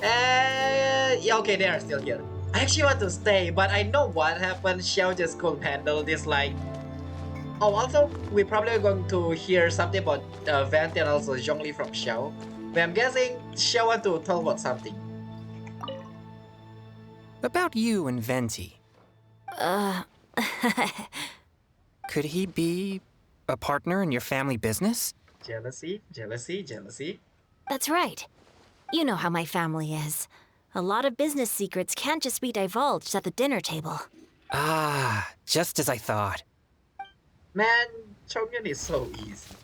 S1: Yeah, okay, they are still here. I actually want to stay, but I know what happened. Xiao just couldn't handle this, like... Oh, also, we're probably going to hear something about Venti and also Zhongli from Xiao. But I'm guessing Xiao want to talk about something.
S8: About you and Venti. Could he be a partner in your family business?
S1: Jealousy, jealousy, jealousy.
S6: That's right. You know how my family is. A lot of business secrets can't just be divulged at the dinner table.
S8: Ah, just as I thought.
S1: Man, Chonghyun is so easy.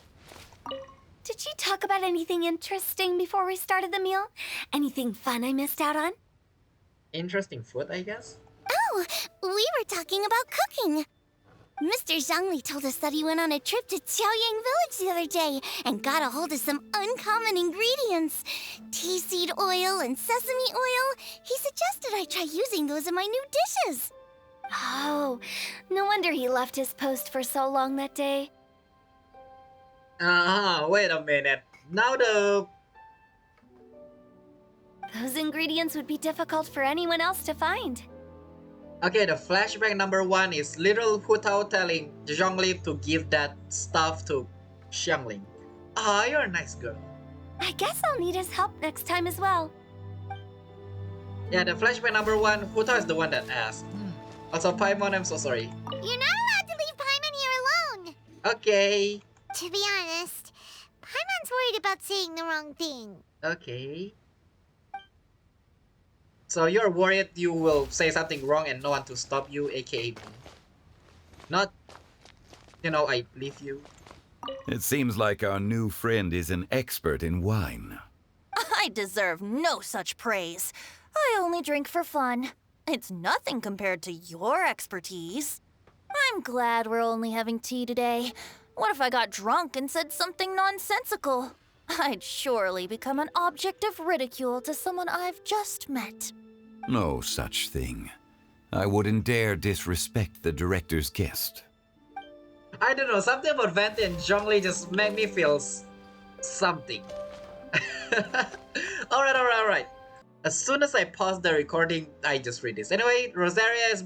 S3: Did you talk about anything interesting before we started the meal? Anything fun I missed out on?
S1: Interesting food, I guess?
S3: Oh, we were talking about cooking. Mr. Zhongli told us that he went on a trip to Qiaoyang Village the other day and got a hold of some uncommon ingredients. Tea seed oil and sesame oil. He suggested I try using those in my new dishes. Oh, no wonder he left his post for so long that day.
S1: Wait a minute. Now
S3: Those ingredients would be difficult for anyone else to find.
S1: Okay, the flashback number 1 is little Hu Tao telling Zhongli to give that stuff to Xiangling. You're a nice girl.
S3: I guess I'll need his help next time as well.
S1: Yeah, the flashback number 1, Hu Tao is the one that asked. Also, Paimon, I'm so sorry.
S2: You're not allowed to leave Paimon here alone.
S1: Okay.
S2: To be honest, Paimon's worried about saying the wrong thing.
S1: Okay. So you're worried you will say something wrong and no one to stop you, aka me. Not, I leave you.
S7: It seems like our new friend is an expert in wine.
S3: I deserve no such praise. I only drink for fun. It's nothing compared to your expertise. I'm glad we're only having tea today. What if I got drunk and said something nonsensical? I'd surely become an object of ridicule to someone I've just met.
S7: No such thing. I wouldn't dare disrespect the director's guest.
S1: I don't know, something about Venti and Zhongli just made me feel something. Alright. As soon as I pause the recording, I just read this. Anyway, Rosaria's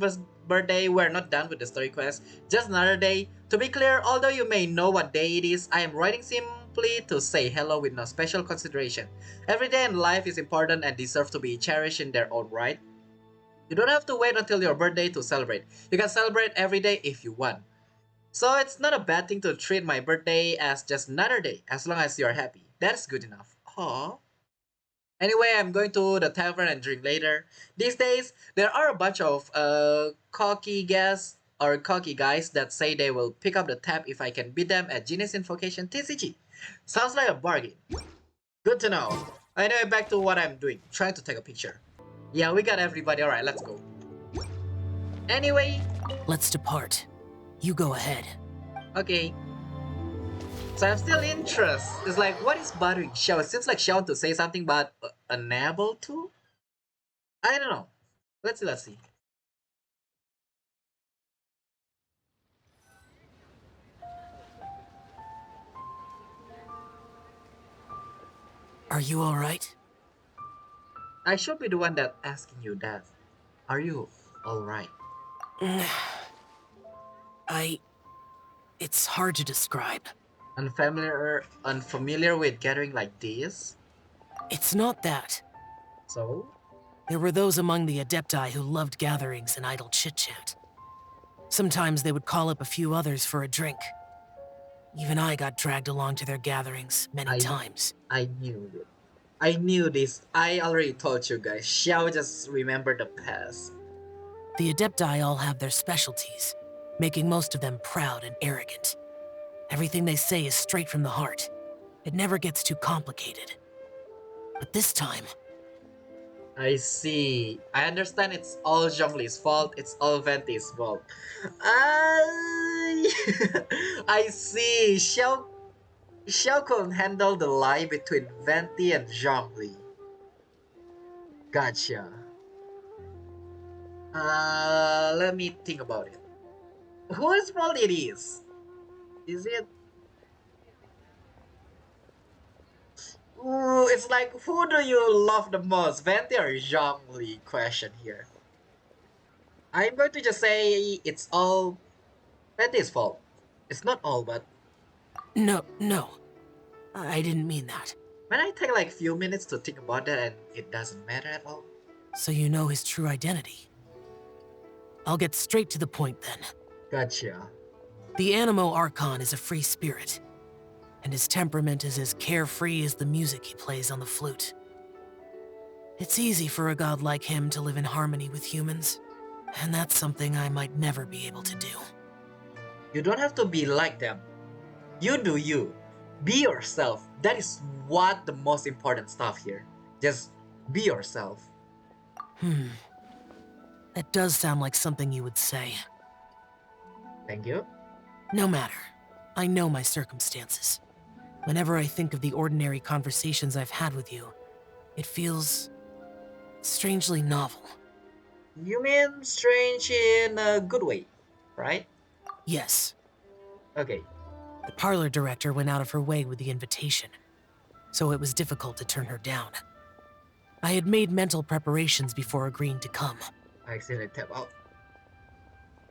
S1: birthday, we're not done with the story quest. Just another day. To be clear, although you may know what day it is, I am writing simply to say hello with no special consideration. Every day in life is important and deserves to be cherished in their own right. You don't have to wait until your birthday to celebrate. You can celebrate every day if you want. So it's not a bad thing to treat my birthday as just another day, as long as you're happy. That's good enough. Aww. Anyway, I'm going to the tavern and drink later. These days, there are a bunch of cocky guys that say they will pick up the tab if I can beat them at Genius Invocation TCG. Sounds like a bargain. Good to know. Anyway, back to what I'm doing. Trying to take a picture. Yeah, we got everybody. Alright, let's go. Anyway.
S9: Let's depart. You go ahead.
S1: Okay. So I'm still interested. It's like, what is bothering Xiao? It seems like Xiao wants to say something, but unable to? I don't know. Let's see.
S9: Are you alright?
S1: I should be the one that asking you that. Are you alright?
S9: It's hard to describe.
S1: Unfamiliar with gathering like this?
S9: It's not that.
S1: So?
S9: There were those among the Adepti who loved gatherings and idle chit-chat. Sometimes they would call up a few others for a drink. Even I got dragged along to their gatherings many times.
S1: I knew it. I knew this. I already told you guys. Xiao just remember the past.
S9: The Adepti all have their specialties, making most of them proud and arrogant. Everything they say is straight from the heart. It never gets too complicated. But this time...
S1: I see. I understand it's all Zhongli's fault. It's all Venti's fault. I I see. Xiao couldn't handle the lie between Venti and Zhongli. Gotcha. Let me think about it. Whose fault it is? Is it? Ooh, it's like, who do you love the most, Venti or Zhongli? Question here. I'm going to just say it's all Venti's fault. It's not all, but
S9: No. I didn't mean that.
S1: when I take like few minutes to think about that and it doesn't matter at all.
S9: So you know his true identity. I'll get straight to the point then.
S1: Gotcha.
S9: The Animo Archon is a free spirit, and his temperament is as carefree as the music he plays on the flute. It's easy for a god like him to live in harmony with humans, and that's something I might never be able to do.
S1: You don't have to be like them. You do you. Be yourself. That is what the most important stuff here. Just be yourself.
S9: That does sound like something you would say.
S1: Thank you.
S9: No matter. I know my circumstances. Whenever I think of the ordinary conversations I've had with you, it feels strangely novel.
S1: You mean strange in a good way, right?
S9: Yes.
S1: Okay.
S9: The parlor director went out of her way with the invitation, so it was difficult to turn her down. I had made mental preparations before agreeing to come.
S1: I accidentally tap out.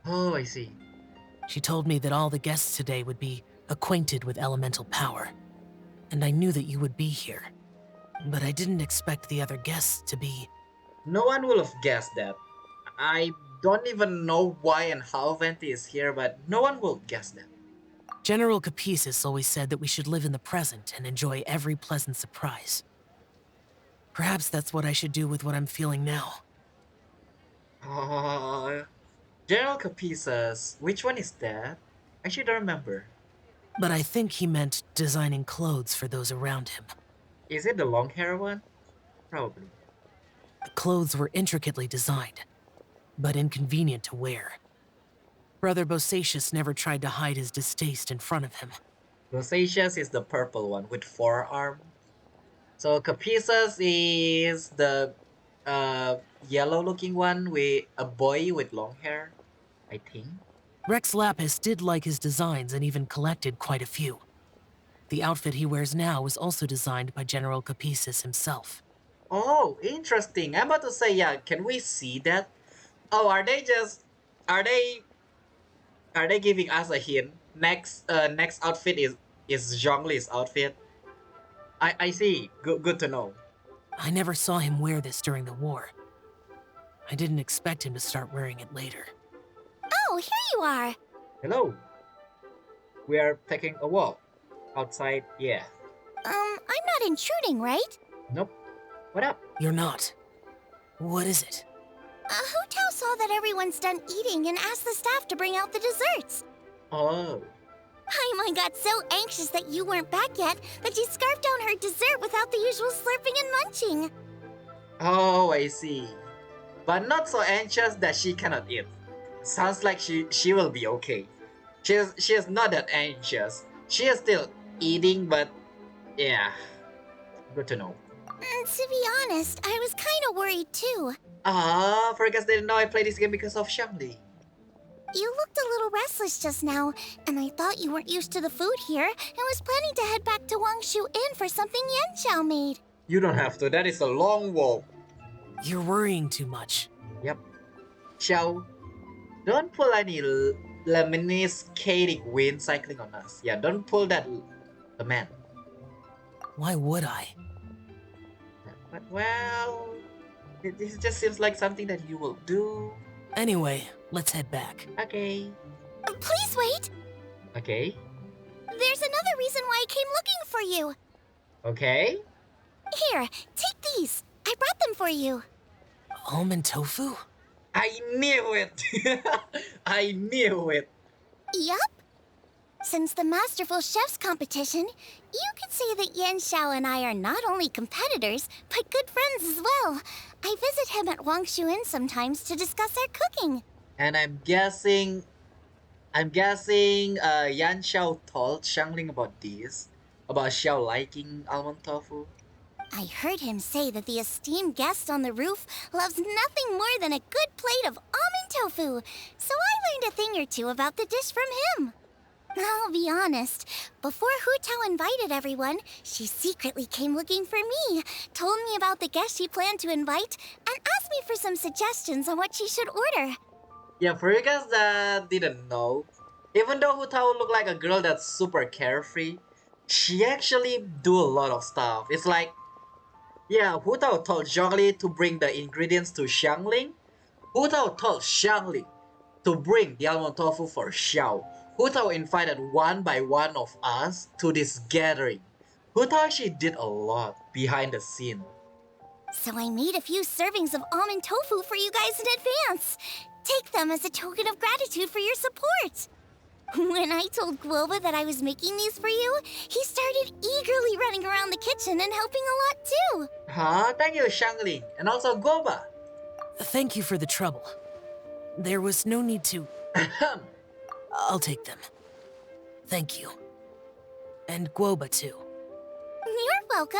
S1: Oh, I see.
S9: She told me that all the guests today would be acquainted with elemental power, and I knew that you would be here. But I didn't expect the other guests to be...
S1: No one will have guessed that. I don't even know why and how Venti is here, but no one will guess that.
S9: General Capisis always said that we should live in the present and enjoy every pleasant surprise. Perhaps that's what I should do with what I'm feeling now.
S1: General Capisis, which one is that? I actually don't remember.
S9: But I think he meant designing clothes for those around him.
S1: Is it the long hair one? Probably.
S9: The clothes were intricately designed, but inconvenient to wear. Brother Bosacius never tried to hide his distaste in front of him.
S1: Rosaceous is the purple one with 4 arms. So Capisis is the yellow looking one with a boy with long hair, I think.
S9: Rex Lapis did like his designs and even collected quite a few. The outfit he wears now was also designed by General Capisis himself.
S1: Oh, interesting. I'm about to say, yeah, can we see that? Oh, are they giving us a hint? Next outfit is Zhongli's outfit. I see. Good to know.
S9: I never saw him wear this during the war. I didn't expect him to start wearing it later.
S3: Oh, here you are.
S1: Hello. We are taking a walk. Outside, yeah.
S3: I'm not intruding, right?
S1: Nope. What up?
S9: You're not. What is it?
S3: Hu Tao saw that everyone's done eating and asked the staff to bring out the desserts.
S1: Oh.
S3: Paimon got so anxious that you weren't back yet that she scarfed down her dessert without the usual slurping and munching.
S1: Oh, I see. But not so anxious that she cannot eat. Sounds like she will be okay. She is not that anxious. She is still eating, but yeah. Good to know.
S3: To be honest, I was kind of worried too.
S1: For guys didn't know I played this game because of Shangli.
S3: You looked a little restless just now, and I thought you weren't used to the food here and was planning to head back to Wangshu Inn for something Yan Xiao made.
S1: You don't have to. That is a long walk.
S9: You're worrying too much.
S1: Yep. Xiao, don't pull any Lebanese chaotic wind cycling on us. Yeah, don't pull that, the man.
S9: Why would I?
S1: But well, this just seems like something that you will do.
S9: Anyway, let's head back.
S1: Okay.
S3: Please wait.
S1: Okay.
S3: There's another reason why I came looking for you.
S1: Okay.
S3: Here, take these. I brought them for you.
S9: Almond tofu?
S1: I knew it. I knew it.
S3: Yup. Since the Masterful Chefs competition, you could say that Yan Xiao and I are not only competitors, but good friends as well. I visit him at Wangshu Inn sometimes to discuss our cooking.
S1: And I'm guessing Yan Xiao told Xiangling about this, about Xiao liking almond tofu.
S3: I heard him say that the esteemed guest on the roof loves nothing more than a good plate of almond tofu, so I learned a thing or two about the dish from him. I'll be honest, before Hu Tao invited everyone, she secretly came looking for me, told me about the guests she planned to invite, and asked me for some suggestions on what she should order.
S1: Yeah, for you guys that didn't know, even though Hu Tao looked like a girl that's super carefree, she actually do a lot of stuff. It's like, yeah, Hu Tao told Zhongli to bring the ingredients to Xiangling. Hu Tao told Xiangling to bring the almond tofu for Xiao. Hu Tao invited one by one of us to this gathering. Hu Tao actually did a lot behind the scene.
S3: So I made a few servings of almond tofu for you guys in advance. Take them as a token of gratitude for your support. When I told Guoba that I was making these for you, he started eagerly running around the kitchen and helping a lot too.
S1: Huh? Thank you, Xiangling, and also Goba.
S9: Thank you for the trouble. There was no need to... I'll take them. Thank you. And Guoba too.
S3: You're welcome.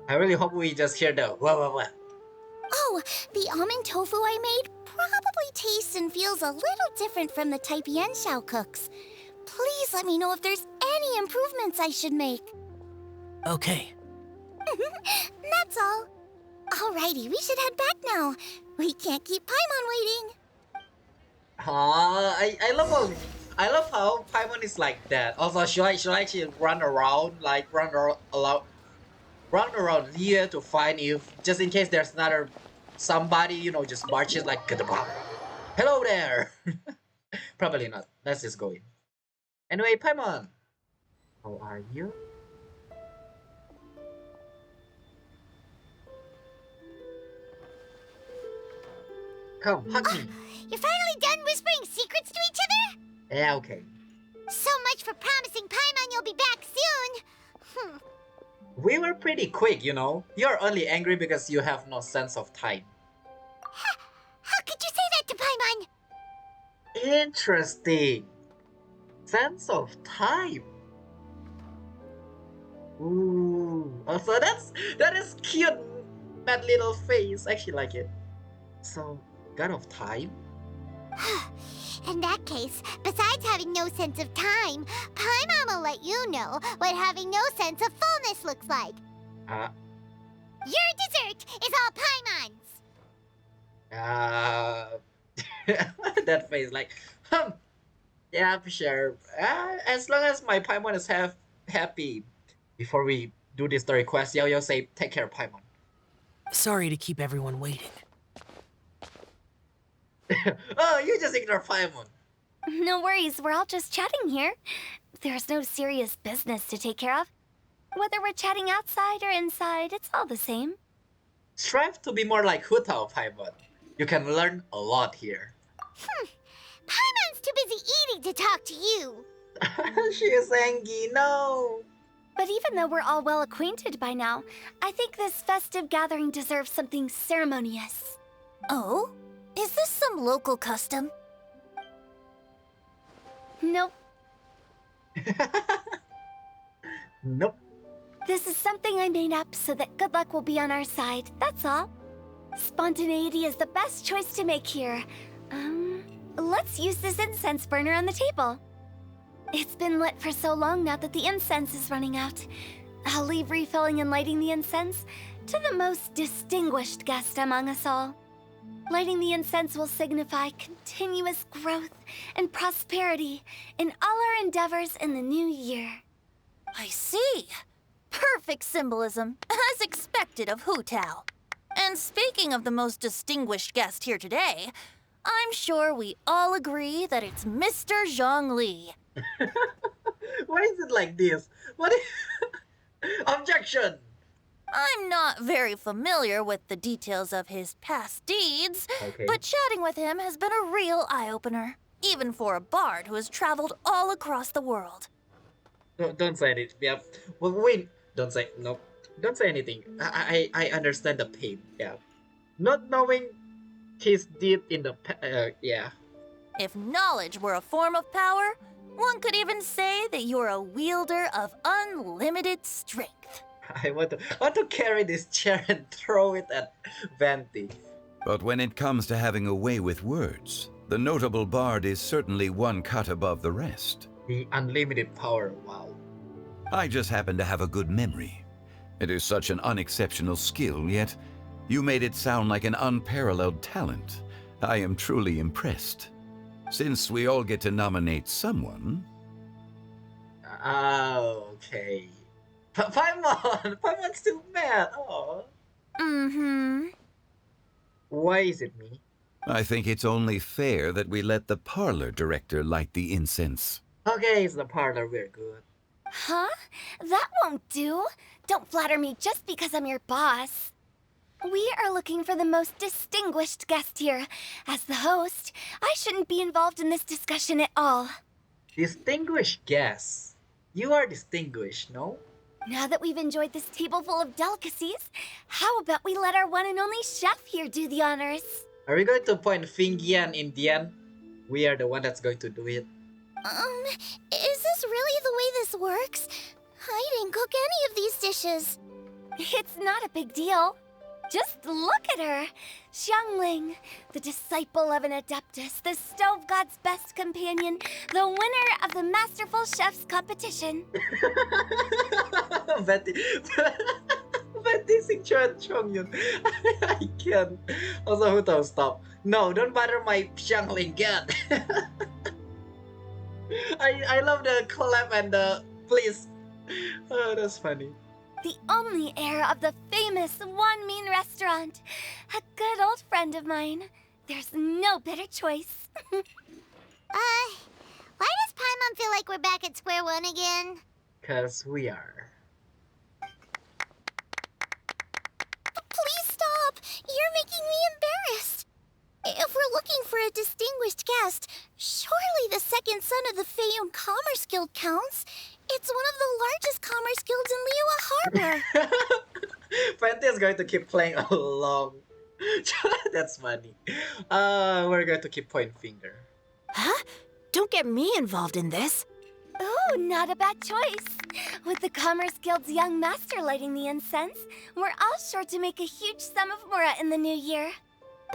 S1: I really hope we just hear the wah.
S3: Oh, the almond tofu I made probably tastes and feels a little different from the type Yan Xiao cooks. Please let me know if there's any improvements I should make.
S9: Okay.
S3: That's all. Alrighty, we should head back now. We can't keep Paimon waiting.
S1: I love how Paimon is like that. Also, should I actually run around Liyue to find if, just in case there's another somebody, you know, just marches like "Gadabam. Hello there." Probably not. Let's just go in. Anyway, Paimon, how are you? Come, hug me.
S2: You're finally done whispering secrets to each other?
S1: Yeah, okay.
S2: So much for promising Paimon you'll be back soon.
S1: We were pretty quick, you know. You're only angry because you have no sense of time.
S2: How could you say that to Paimon?
S1: Interesting. Sense of time. Ooh. Also, that is cute. That little face. I actually like it. So, God of time?
S2: In that case, besides having no sense of time, Paimon will let you know what having no sense of fullness looks like. Your dessert is all Paimon's.
S1: That face, like, yeah, sure. As long as my Paimon is happy. Before we do this the request, Yo say, take care, Paimon.
S9: Sorry to keep everyone waiting.
S1: Oh, you just ignore Paimon.
S3: No worries, we're all just chatting here. There's no serious business to take care of. Whether we're chatting outside or inside, it's all the same.
S1: Strive to be more like Hu Tao, Paimon. You can learn a lot here.
S2: Paimon's too busy eating to talk to you.
S1: She is angry, no.
S3: But even though we're all well acquainted by now, I think this festive gathering deserves something ceremonious.
S2: Oh? Is this some local custom?
S3: Nope.
S1: Nope.
S3: This is something I made up so that good luck will be on our side, that's all. Spontaneity is the best choice to make here. Let's use this incense burner on the table. It's been lit for so long now that the incense is running out. I'll leave refilling and lighting the incense to the most distinguished guest among us all. Lighting the incense will signify continuous growth and prosperity in all our endeavors in the new year.
S2: I see. Perfect symbolism, as expected of Hu Tao. And speaking of the most distinguished guest here today,
S3: I'm sure we all agree that it's Mr. Zhongli.
S1: Why is it like this? What? Objection!
S3: I'm not very familiar with the details of his past deeds,
S1: Okay.
S3: but chatting with him has been a real eye-opener, even for a bard who has traveled all across the world.
S1: Don't say it. Yeah. Well, wait. Don't say no. Don't say anything. I understand the pain. Yeah. Not knowing his deed in the yeah.
S3: If knowledge were a form of power, one could even say that you're a wielder of unlimited strength.
S1: I want to carry this chair and throw it at Venti.
S7: But when it comes to having a way with words, the notable bard is certainly one cut above the rest.
S1: The unlimited power. Wow.
S7: I just happen to have a good memory. It is such an unexceptional skill, yet you made it sound like an unparalleled talent. I am truly impressed. Since we all get to nominate someone...
S1: Oh, okay. Paimon's still mad. Oh.
S3: Mm-hmm.
S1: Why is it me?
S7: I think it's only fair that we let the parlor director light the incense.
S1: Okay, it's the parlor. We're good.
S3: Huh? That won't do. Don't flatter me just because I'm your boss. We are looking for the most distinguished guest here. As the host, I shouldn't be involved in this discussion at all.
S1: Distinguished guests. You are distinguished, no?
S3: Now that we've enjoyed this table full of delicacies, how about we let our one and only chef here do the honors?
S1: Are we going to point Fingian in the end? We are the one that's going to do it.
S3: Is this really the way this works? I didn't cook any of these dishes. It's not a big deal. Just look at her. Xiangling, the disciple of an adeptus, the stove god's best companion, the winner of the Masterful Chef's competition.
S1: Venti sing Chongyun. I can't. Also, Huto, stop. No, don't bother my Xiangling cat. I love the collab and the please. Oh, that's funny.
S3: The only heir of the famous One Mean restaurant. A good old friend of mine. There's no better choice.
S2: Why does Paimon feel like we're back at square one again?
S1: Cause we are.
S3: Please stop! You're making me embarrassed. If we're looking for a distinguished guest, surely the second son of the Feiyun Commerce Guild counts. It's one of the largest commerce guilds in Liyue Harbor.
S1: Venti is going to keep playing along. That's funny. We're going to keep pointing finger.
S6: Huh? Don't get me involved in this.
S3: Oh, not a bad choice. With the Commerce Guild's young master lighting the incense, we're all sure to make a huge sum of mora in the new year.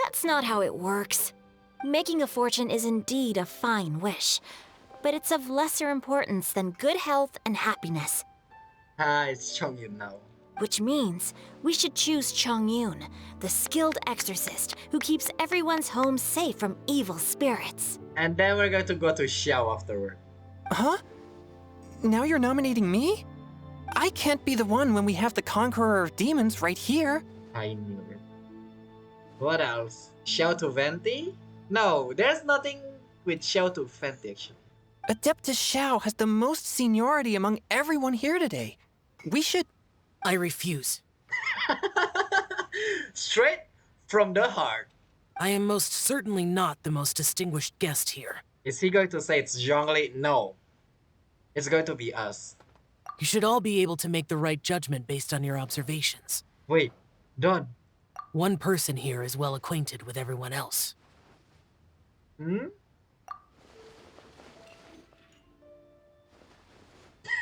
S6: That's not how it works. Making a fortune is indeed a fine wish, but it's of lesser importance than good health and happiness.
S1: It's Chongyun now.
S6: Which means we should choose Chongyun, the skilled exorcist who keeps everyone's home safe from evil spirits.
S1: And then we're going to go to Xiao afterward.
S8: Huh? Now you're nominating me? I can't be the one when we have the Conqueror of Demons right here.
S1: I knew it. What else? Xiao to Venti? No, there's nothing with Xiao to Venti actually.
S8: Adeptus Xiao has the most seniority among everyone here today. We should...
S9: I refuse.
S1: Straight from the heart.
S9: I am most certainly not the most distinguished guest here.
S1: Is he going to say it's Zhongli? No. It's going to be us.
S9: You should all be able to make the right judgment based on your observations.
S1: Wait, Don.
S9: One person here is well acquainted with everyone else.
S1: Hmm?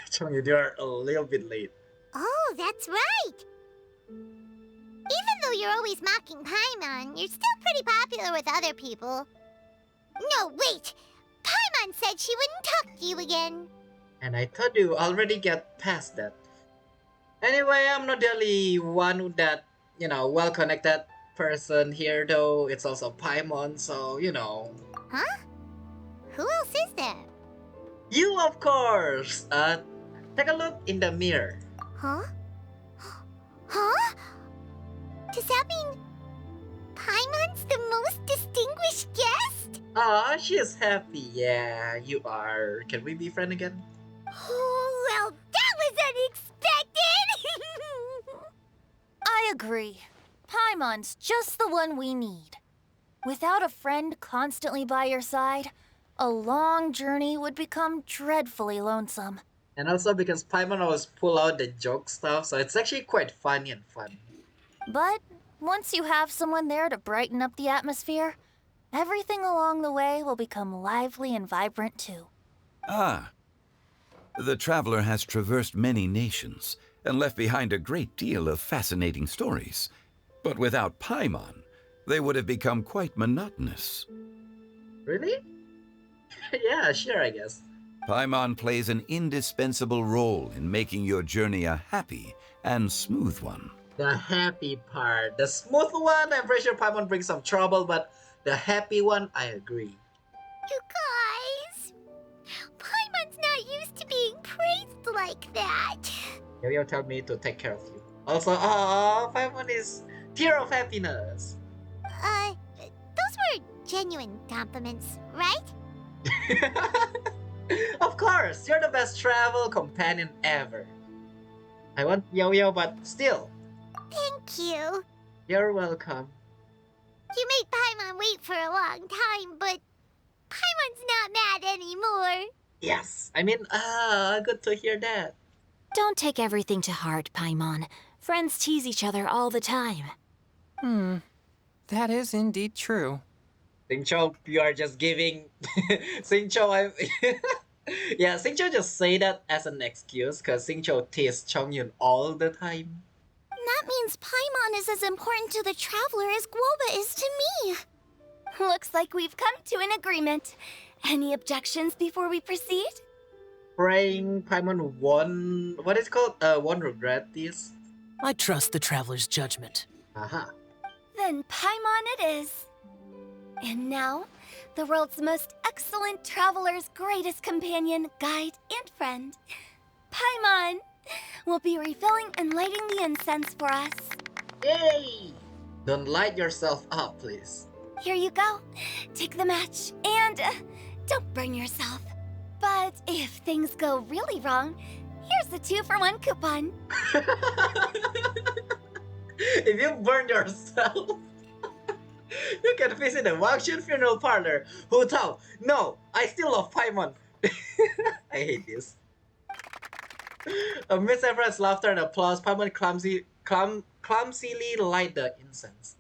S1: Chongyun, you are a little bit late.
S2: Oh, that's right. Even though you're always mocking Paimon, you're still pretty popular with other people. No, wait! Paimon said she wouldn't talk to you again.
S1: And I thought you already get past that. Anyway, I'm not the only one that, well-connected person here though. It's also Paimon, so,
S2: Huh? Who else is there?
S1: You, of course! Take a look in the mirror.
S2: Huh? Huh? Does that mean Paimon's the most distinguished guest?
S1: Aw, she is happy. Yeah, you are. Can we be friends again?
S2: Oh, well, that was unexpected!
S6: I agree. Paimon's just the one we need. Without a friend constantly by your side, a long journey would become dreadfully lonesome.
S1: And also because Paimon always pull out the joke stuff, so it's actually quite funny and fun.
S6: But once you have someone there to brighten up the atmosphere, everything along the way will become lively and vibrant too.
S7: Ah, the traveler has traversed many nations and left behind a great deal of fascinating stories. But without Paimon, they would have become quite monotonous.
S1: Really? Yeah, sure, I guess.
S7: Paimon plays an indispensable role in making your journey a happy and smooth one.
S1: The happy part. The smooth one, I'm pretty sure Paimon brings some trouble, but the happy one, I agree.
S2: You guys, Paimon's not used to being praised like that.
S1: Yo tell me to take care of you. Also, Paimon is tear of happiness.
S2: Those were genuine compliments, right?
S1: Of course, you're the best travel companion ever. I want Yo, but still.
S2: Thank you.
S1: You're welcome.
S2: You made Paimon wait for a long time, but Paimon's not mad anymore.
S1: Yes, I mean, good to hear that.
S6: Don't take everything to heart, Paimon. Friends tease each other all the time.
S8: That is indeed true.
S1: Xingqiu, you are just giving Xingqiu. Yeah, Xingqiu just say that as an excuse because Xingqiu teases Chongyun all the time.
S3: That means Paimon is as important to the traveler as Guoba is to me. Looks like we've come to an agreement. Any objections before we proceed?
S1: Praying Paimon won't regret this.
S9: I trust the traveler's judgment.
S1: Aha.
S3: Then Paimon it is. And now, the world's most excellent traveler's greatest companion, guide, and friend, Paimon, will be refilling and lighting the incense for us.
S1: Yay! Don't light yourself up, please.
S3: Here you go. Take the match, and don't burn yourself. But if things go really wrong, here's the 2-for-1 coupon.
S1: If you burn yourself, you can visit the Wangshan funeral parlor. Hu Tao, no, I still love Paimon. I hate this. Amidst everyone's laughter and applause, Paimon clumsily light the incense.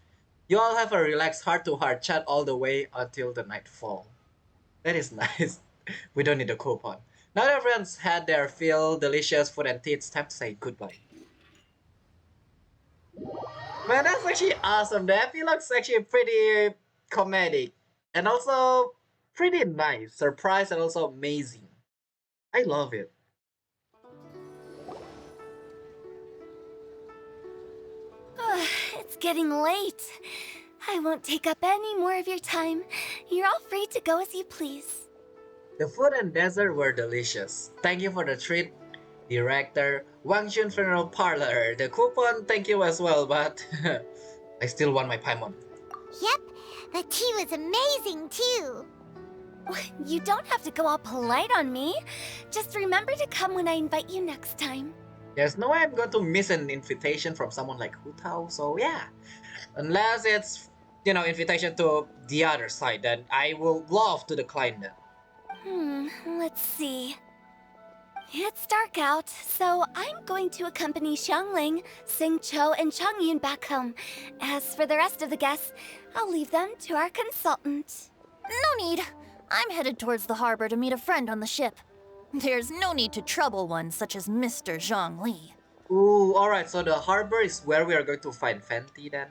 S1: You all have a relaxed heart-to-heart chat all the way until the nightfall. That is nice. We don't need a coupon. Now that everyone's had their fill, delicious food and tea, it's time to say goodbye. Man, that's actually awesome. The epilogue's actually pretty comedic and also pretty nice, surprise, and also amazing. I love it.
S3: It's getting late. I won't take up any more of your time. You're all free to go as you please.
S1: The food and dessert were delicious. Thank you for the treat, Director. Wangshan Funeral Parlor. The coupon, thank you as well, but I still want my Paimon.
S2: Yep, the tea was amazing too.
S3: You don't have to go all polite on me. Just remember to come when I invite you next time.
S1: There's no way I'm going to miss an invitation from someone like Hu Tao, so yeah. Unless it's, invitation to the other side, then I will love to decline that.
S3: Let's see. It's dark out, so I'm going to accompany Xiangling, Xingqiu, and Chongyun back home. As for the rest of the guests, I'll leave them to our consultant.
S6: No need. I'm headed towards the harbor to meet a friend on the ship. There's no need to trouble one such as Mr. Zhongli.
S1: Ooh, alright, so the harbor is where we are going to find Venti then?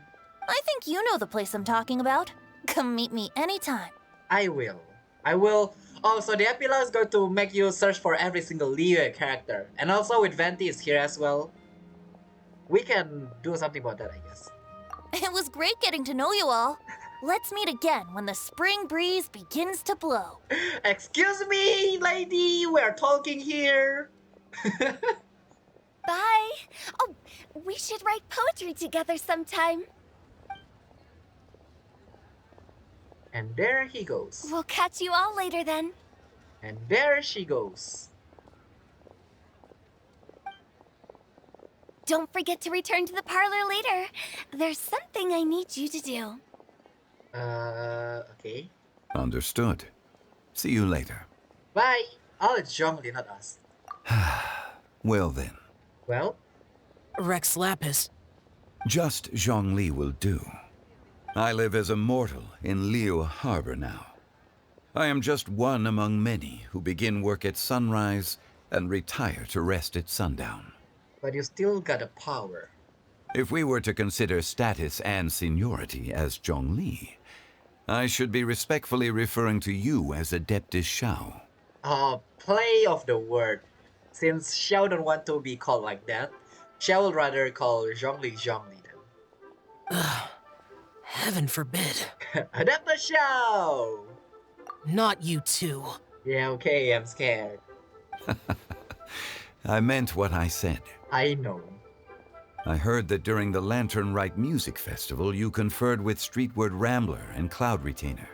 S6: I think you know the place I'm talking about. Come meet me anytime.
S1: I will. Oh, so the epilogue is going to make you search for every single Liyue character. And also with Venti is here as well. We can do something about that, I guess.
S6: It was great getting to know you all. Let's meet again when the spring breeze begins to blow.
S1: Excuse me, lady, we're talking here.
S3: Bye. Oh, we should write poetry together sometime.
S1: And there he goes.
S3: We'll catch you all later then.
S1: And there she goes.
S3: Don't forget to return to the parlor later. There's something I need you to do.
S1: Okay.
S7: Understood. See you later.
S1: Bye. Oh, it's Zhongli, not us.
S7: Well then,
S1: Well,
S9: Rex Lapis.
S7: just Zhongli will do. I live as a mortal in Liyue Harbor now. I am just one among many who begin work at sunrise and retire to rest at sundown.
S1: but you still got a power.
S7: If we were to consider status and seniority as Zhongli, I should be respectfully referring to you as Adeptus Xiao.
S1: Play of the word. Since Xiao don't want to be called like that, Xiao will rather call Zhongli Zhongli then.
S9: Heaven forbid.
S1: Adeptus Xiao!
S9: Not you too.
S1: Yeah, okay, I'm scared.
S7: I meant what I said.
S1: I know.
S7: I heard that during the Lantern Rite Music Festival, you conferred with Streetward Rambler and Cloud Retainer.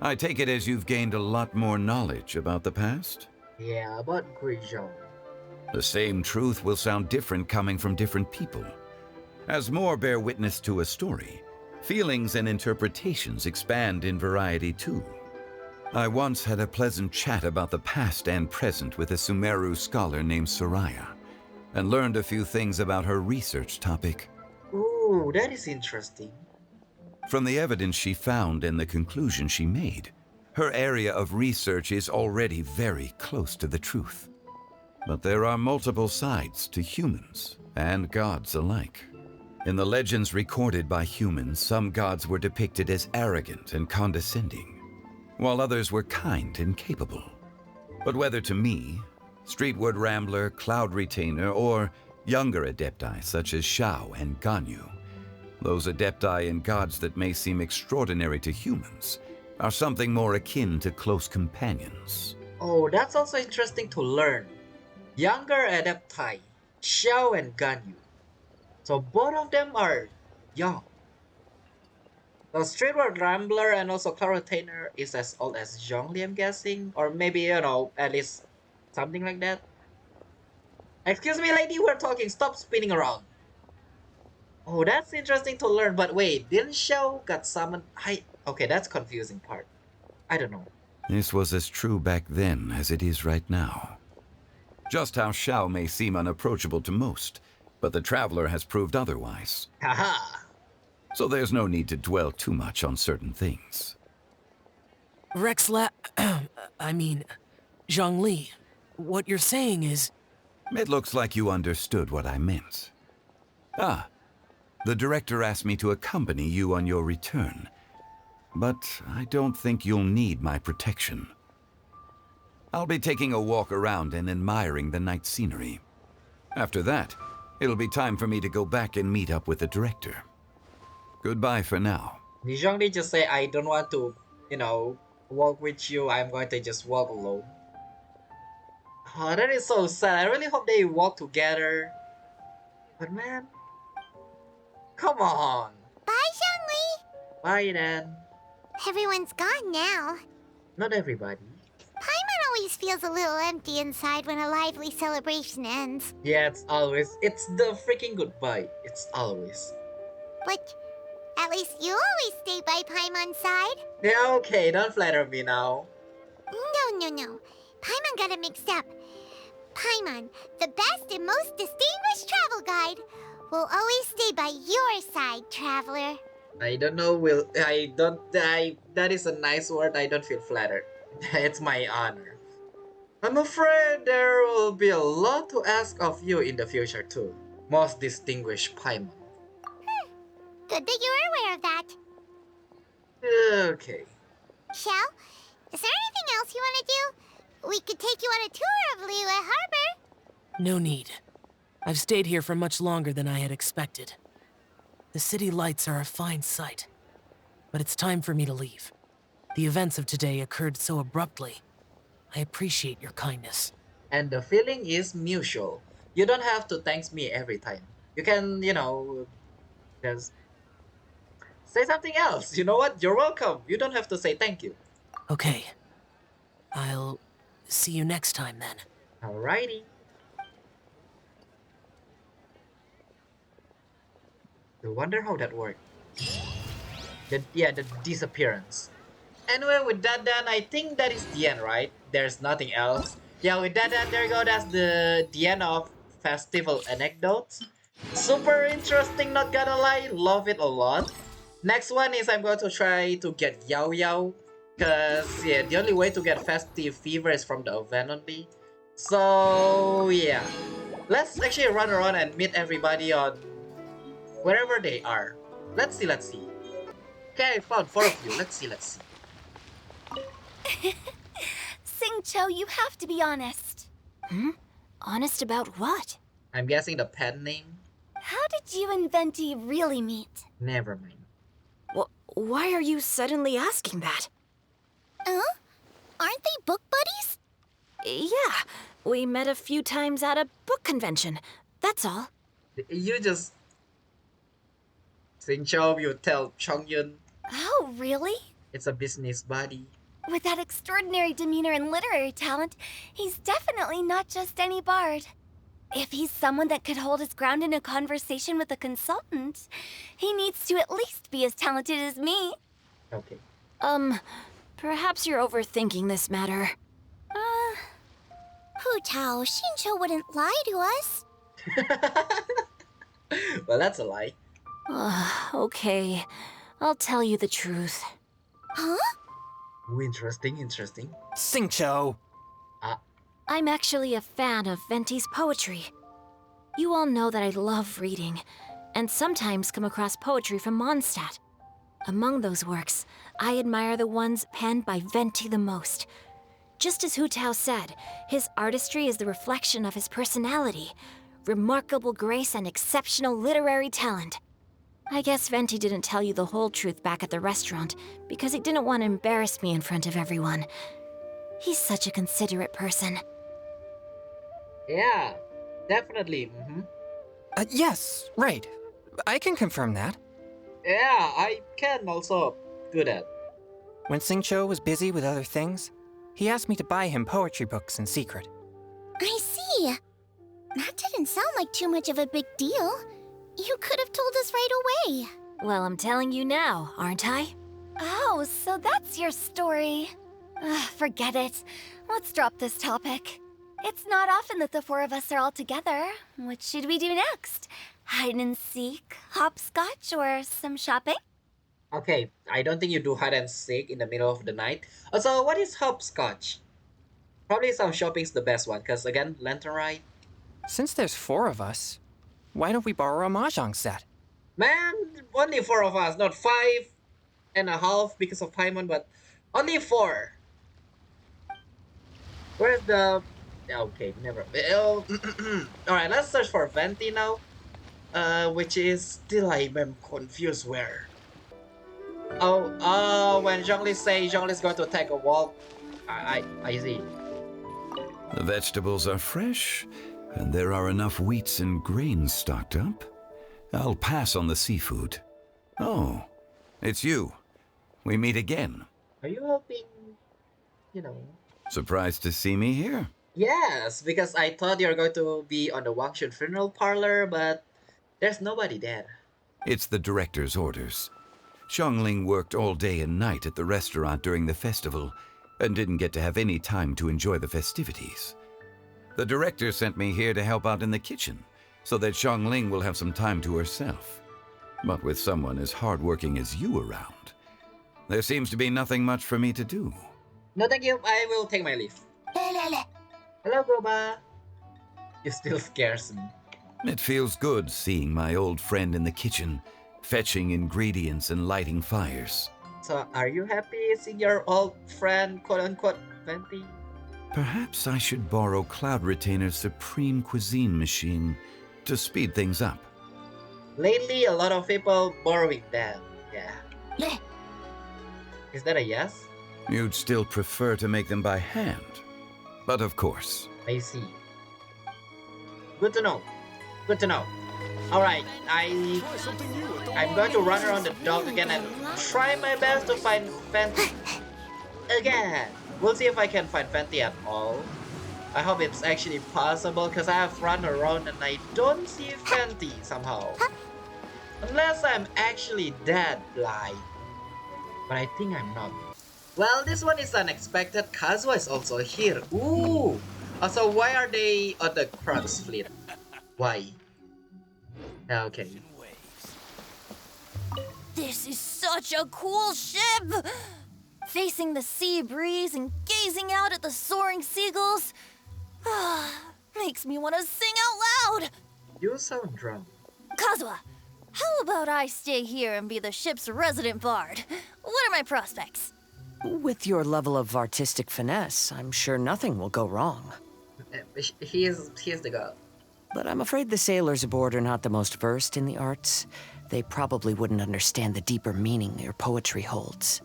S7: I take it as you've gained a lot more knowledge about the past?
S1: Yeah, about Guizhong.
S7: The same truth will sound different coming from different people. As more bear witness to a story, feelings and interpretations expand in variety too. I once had a pleasant chat about the past and present with a Sumeru scholar named Soraya, and learned a few things about her research topic.
S1: Ooh, that is interesting.
S7: From the evidence she found and the conclusion she made, her area of research is already very close to the truth. But there are multiple sides to humans and gods alike. In the legends recorded by humans, some gods were depicted as arrogant and condescending, while others were kind and capable. But whether to me, Streetward Rambler, Cloud Retainer, or younger adepti such as Xiao and Ganyu, those adepti and gods that may seem extraordinary to humans are something more akin to close companions.
S1: Oh, that's also interesting to learn. Younger adepti, Xiao and Ganyu. So both of them are young. The Streetward Rambler and also Cloud Retainer is as old as Zhongli, I'm guessing. Or maybe, at least something like that. Excuse me, lady, we're talking. Stop spinning around. Oh, that's interesting to learn. But wait, didn't Xiao got summoned? Okay, that's confusing part. I don't know.
S7: This was as true back then as it is right now. Just how Xiao may seem unapproachable to most, but the Traveler has proved otherwise.
S1: Haha.
S7: So there's no need to dwell too much on certain things.
S9: Zhongli, what you're saying is...
S7: It looks like you understood what I meant. The director asked me to accompany you on your return, but I don't think you'll need my protection. I'll be taking a walk around and admiring the night scenery. After that, it'll be time for me to go back and meet up with the director. Goodbye for now.
S1: Did Zhongli just say, I don't want to, walk with you, I'm going to just walk alone? Oh, that is so sad. I really hope they walk together. But man, come on.
S2: Bye, Zhongli.
S1: Bye then.
S2: Everyone's gone now.
S1: Not everybody.
S2: Paimon always feels a little empty inside when a lively celebration ends.
S1: Yeah, it's the freaking goodbye. It's always.
S2: But at least you always stay by Paimon's side.
S1: Yeah, okay, don't flatter me now.
S2: No. Paimon got it mixed up. Paimon, the best and most distinguished travel guide, will always stay by your side, traveler.
S1: I don't know, that is a nice word, I don't feel flattered. It's my honor. I'm afraid there will be a lot to ask of you in the future too, most distinguished Paimon.
S2: Good that you're aware of that.
S1: Okay.
S2: Xiao, is there anything else you want to do? We could take you on a tour of Liyue Harbor.
S9: No need. I've stayed here for much longer than I had expected. The city lights are a fine sight, but it's time for me to leave. The events of today occurred so abruptly. I appreciate your kindness.
S1: And the feeling is mutual. You don't have to thank me every time. You can, just Say something else. You know what? You're welcome. You don't have to say thank you.
S9: Okay. I'll see you next time then.
S1: Alrighty. I wonder how that worked. The disappearance. Anyway, with that done, I think that is the end, right? There's nothing else. Yeah, with that done, there you go. That's the end of festival anecdotes. Super interesting, not gonna lie. Love it a lot. Next one is I'm going to try to get Yao Yao. Because, yeah, the only way to get festive fever is from the event only. So, yeah. Let's actually run around and meet everybody on wherever they are. Let's see. Okay, I found 4 of you. Let's see.
S3: Xingqiu, you have to be honest.
S6: Honest about what?
S1: I'm guessing the pen name.
S3: How did you and Venti really meet?
S1: Never mind.
S6: Why are you suddenly asking that?
S3: Huh? Aren't they book buddies?
S6: Yeah, we met a few times at a book convention. That's all.
S1: You just... Xingqiu, you tell Chongyun.
S3: Oh, really?
S1: It's a business buddy.
S3: With that extraordinary demeanor and literary talent, he's definitely not just any bard. If he's someone that could hold his ground in a conversation with a consultant, he needs to at least be as talented as me.
S1: Okay.
S6: Perhaps you're overthinking this matter.
S3: Hu Tao, Xingqiu wouldn't lie to us.
S1: Well, that's a lie.
S6: Okay. I'll tell you the truth.
S3: Huh?
S1: Ooh, interesting.
S8: Xingqiu!
S6: I'm actually a fan of Venti's poetry. You all know that I love reading, and sometimes come across poetry from Mondstadt. Among those works, I admire the ones penned by Venti the most. Just as Hu Tao said, his artistry is the reflection of his personality, remarkable grace and exceptional literary talent. I guess Venti didn't tell you the whole truth back at the restaurant because he didn't want to embarrass me in front of everyone. He's such a considerate person.
S1: Yeah, definitely.
S8: Yes, right. I can confirm that.
S1: Yeah, I can also do that.
S8: When Xingqiu was busy with other things, he asked me to buy him poetry books in secret.
S3: I see. That didn't sound like too much of a big deal. You could have told us right away.
S6: Well, I'm telling you now, aren't I?
S3: Oh, so that's your story. Forget it. Let's drop this topic. It's not often that the 4 of us are all together. What should we do next? Hide and seek, hopscotch, or some shopping?
S1: Okay, I don't think you do hide and seek in the middle of the night. Also, what is hopscotch? Probably some shopping's the best one, because again, Lantern Rite.
S8: Since there's 4 of us, why don't we borrow a mahjong set?
S1: Man, only 4 of us, not 5.5 because of Paimon, but only 4. Where's the... Okay, never... Alright, let's search for Venti now. Which is still I'm confused where. When Zhongli say Zhongli's going to take a walk. I see.
S7: The vegetables are fresh, and there are enough wheats and grains stocked up. I'll pass on the seafood. Oh, it's you. We meet again.
S1: Are you helping,
S7: Surprised to see me here?
S1: Yes, because I thought you were going to be on the Wangshun funeral parlor, but there's nobody there.
S7: It's the director's orders. Xiangling worked all day and night at the restaurant during the festival and didn't get to have any time to enjoy the festivities. The director sent me here to help out in the kitchen so that Xiangling will have some time to herself. But with someone as hardworking as you around, there seems to be nothing much for me to do.
S1: No, thank you. I will take my leave. Hello, Goba. You still scares me.
S7: It feels good seeing my old friend in the kitchen, fetching ingredients and lighting fires.
S1: So, are you happy seeing your old friend, quote-unquote, Venti?
S7: Perhaps I should borrow Cloud Retainer's Supreme Cuisine machine to speed things up.
S1: Lately, a lot of people borrowing that. Yeah. Is that a yes?
S7: You'd still prefer to make them by hand. But of course.
S1: I see. Good to know. Good to know. Alright, I'm going to run around the dock again and try my best to find Venti again. We'll see if I can find Venti at all. I hope it's actually possible because I have run around and I don't see Venti somehow. Unless I'm actually that blind. But I think I'm not. Well, this one is unexpected. Kazuha is also here. Ooh! Also, why are they on the Crux fleet? Why? Okay.
S6: This is such a cool ship! Facing the sea breeze and gazing out at the soaring seagulls makes me want to sing out loud!
S1: You sound drunk.
S6: Kazuha, how about I stay here and be the ship's resident bard? What are my prospects?
S4: With your level of artistic finesse, I'm sure nothing will go wrong.
S1: He is the god.
S4: But I'm afraid the sailors aboard are not the most versed in the arts. They probably wouldn't understand the deeper meaning your poetry holds.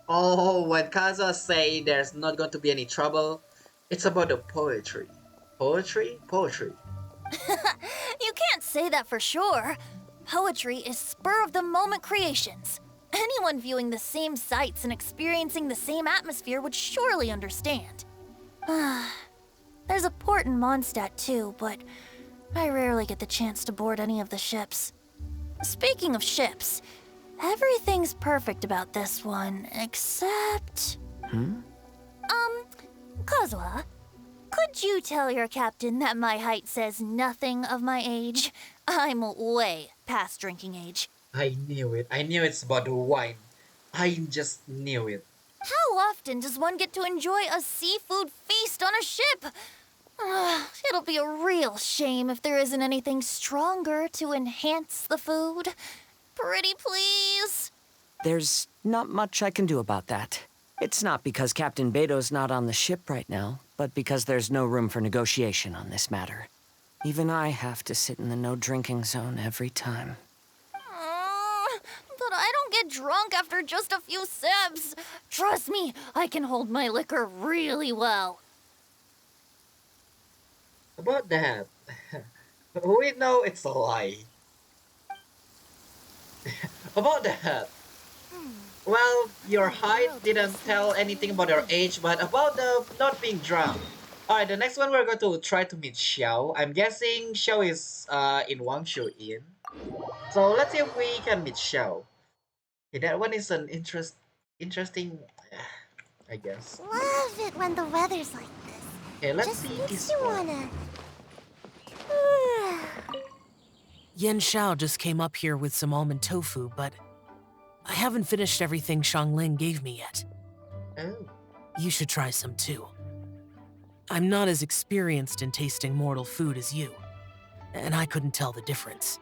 S1: Oh, when Kazuha say there's not going to be any trouble, it's about the poetry. Poetry? Poetry.
S6: You can't say that for sure. Poetry is spur-of-the-moment creations. Anyone viewing the same sights and experiencing the same atmosphere would surely understand. There's a port in Mondstadt too, but I rarely get the chance to board any of the ships. Speaking of ships, everything's perfect about this one, except... Kazuha, could you tell your captain that my height says nothing of my age? I'm way past drinking age.
S1: I knew it. I knew it's about the wine. I just knew it.
S6: How often does one get to enjoy a seafood feast on a ship? It'll be a real shame if there isn't anything stronger to enhance the food. Pretty please?
S4: There's not much I can do about that. It's not because Captain Beto's not on the ship right now, but because there's no room for negotiation on this matter. Even I have to sit in the no-drinking zone every time.
S6: But I don't get drunk after just a few sips. Trust me, I can hold my liquor really well.
S1: About that, we know it's a lie. About that, well, your height didn't tell anything about your age, but about the not being drunk. Alright, the next one we're going to try to meet Xiao. I'm guessing Xiao is in Wangshu Inn. So let's see if we can meet Xiao. Okay, that one is an interesting, I guess.
S2: Love it when the weather's like this.
S1: Okay, let's
S2: Just
S1: see
S2: makes
S1: this
S2: you
S1: one.
S2: wanna...
S9: Yen Xiao just came up here with some almond tofu, but I haven't finished everything Xiangling gave me yet.
S1: Oh.
S9: You should try some too. I'm not as experienced in tasting mortal food as you, and I couldn't tell the difference.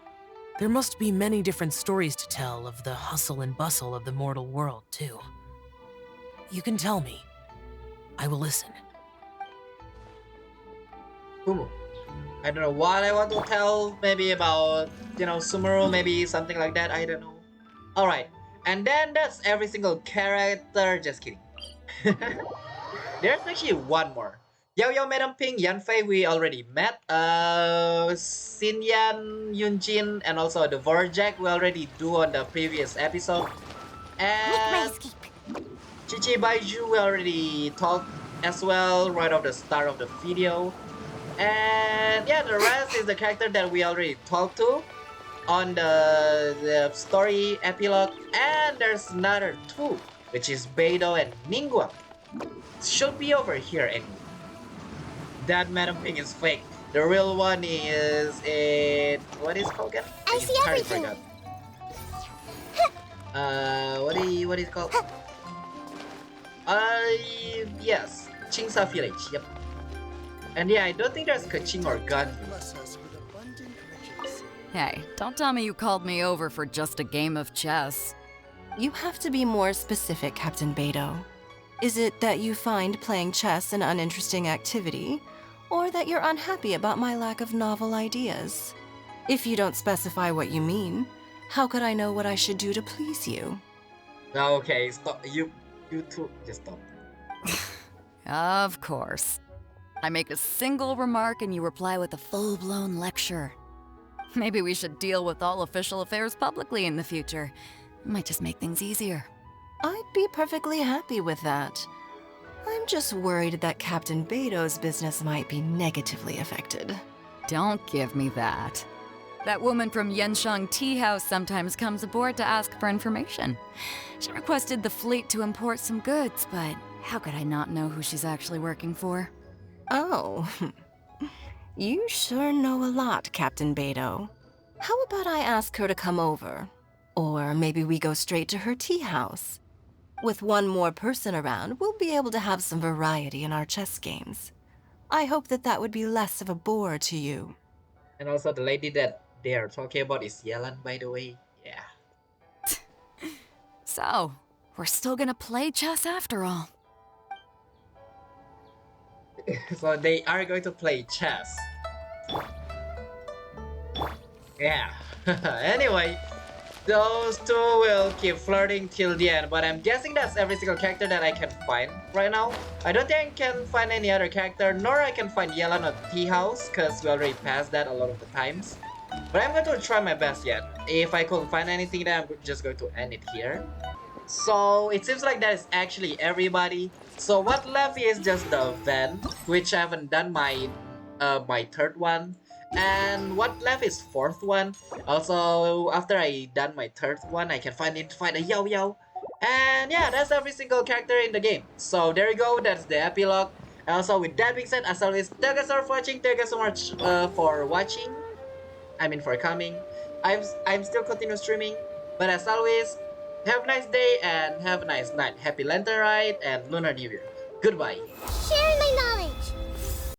S9: There must be many different stories to tell of the hustle and bustle of the mortal world, too. You can tell me. I will listen.
S1: Ooh. I don't know what I want to tell, maybe about, Sumeru, maybe something like that, I don't know. Alright, and then that's every single character, just kidding. There's actually one more. Yao Yao, Madam Ping, Yanfei we already met, Xinyan, Yunjin, and also the Vorjak we already do on the previous episode. And Chichi Baiju we already talked as well right off the start of the video. And yeah, the rest is the character that we already talked to on the story epilogue. And there's another two, which is Beidou and Ningguang. Should be over here anyway. That Madam Ping is fake. The real one is in... What is it called again?
S2: I see everything.
S1: What is it called? Yes. Qingsa Village, yep. And yeah, I don't think there's Kaching or Gun.
S11: Hey, don't tell me you called me over for just a game of chess.
S12: You have to be more specific, Captain Beidou. Is it that you find playing chess an uninteresting activity, or that you're unhappy about my lack of novel ideas? If you don't specify what you mean, how could I know what I should do to please you?
S1: Okay, stop. You two, just stop.
S11: Of course. I make a single remark and you reply with a full-blown lecture. Maybe we should deal with all official affairs publicly in the future. Might just make things easier.
S12: I'd be perfectly happy with that. I'm just worried that Captain Beto's business might be negatively affected.
S11: Don't give me that. That woman from Yenshang Tea House sometimes comes aboard to ask for information. She requested the fleet to import some goods, but how could I not know who she's actually working for?
S12: Oh, you sure know a lot, Captain Beto. How about I ask her to come over? Or maybe we go straight to her tea house. With one more person around, we'll be able to have some variety in our chess games. I hope that would be less of a bore to you.
S1: And also the lady that they are talking about is Yelan, by the way. Yeah.
S11: So, we're still gonna play chess after all.
S1: So they are going to play chess. Yeah. Anyway, those two will keep flirting till the end, but I'm guessing that's every single character that I can find right now. I don't think I can find any other character, nor I can find Yelan or Tea House, because we already passed that a lot of the times. But I'm going to try my best yet. If I couldn't find anything, then I'm just going to end it here. So it seems like that is actually everybody. So what left is just the Vent, which I haven't done my my third one. And what left is fourth one. Also, after I done my third one, I can finally find a Yao Yao. And yeah, that's every single character in the game. So there you go, that's the epilogue. And also with that being said, as always, thank you guys for watching. Thank you guys so much for watching. I mean for coming. I'm still continue streaming. But as always, have a nice day and have a nice night. Happy Lantern Rite and Lunar New Year. Goodbye.
S2: Share my love.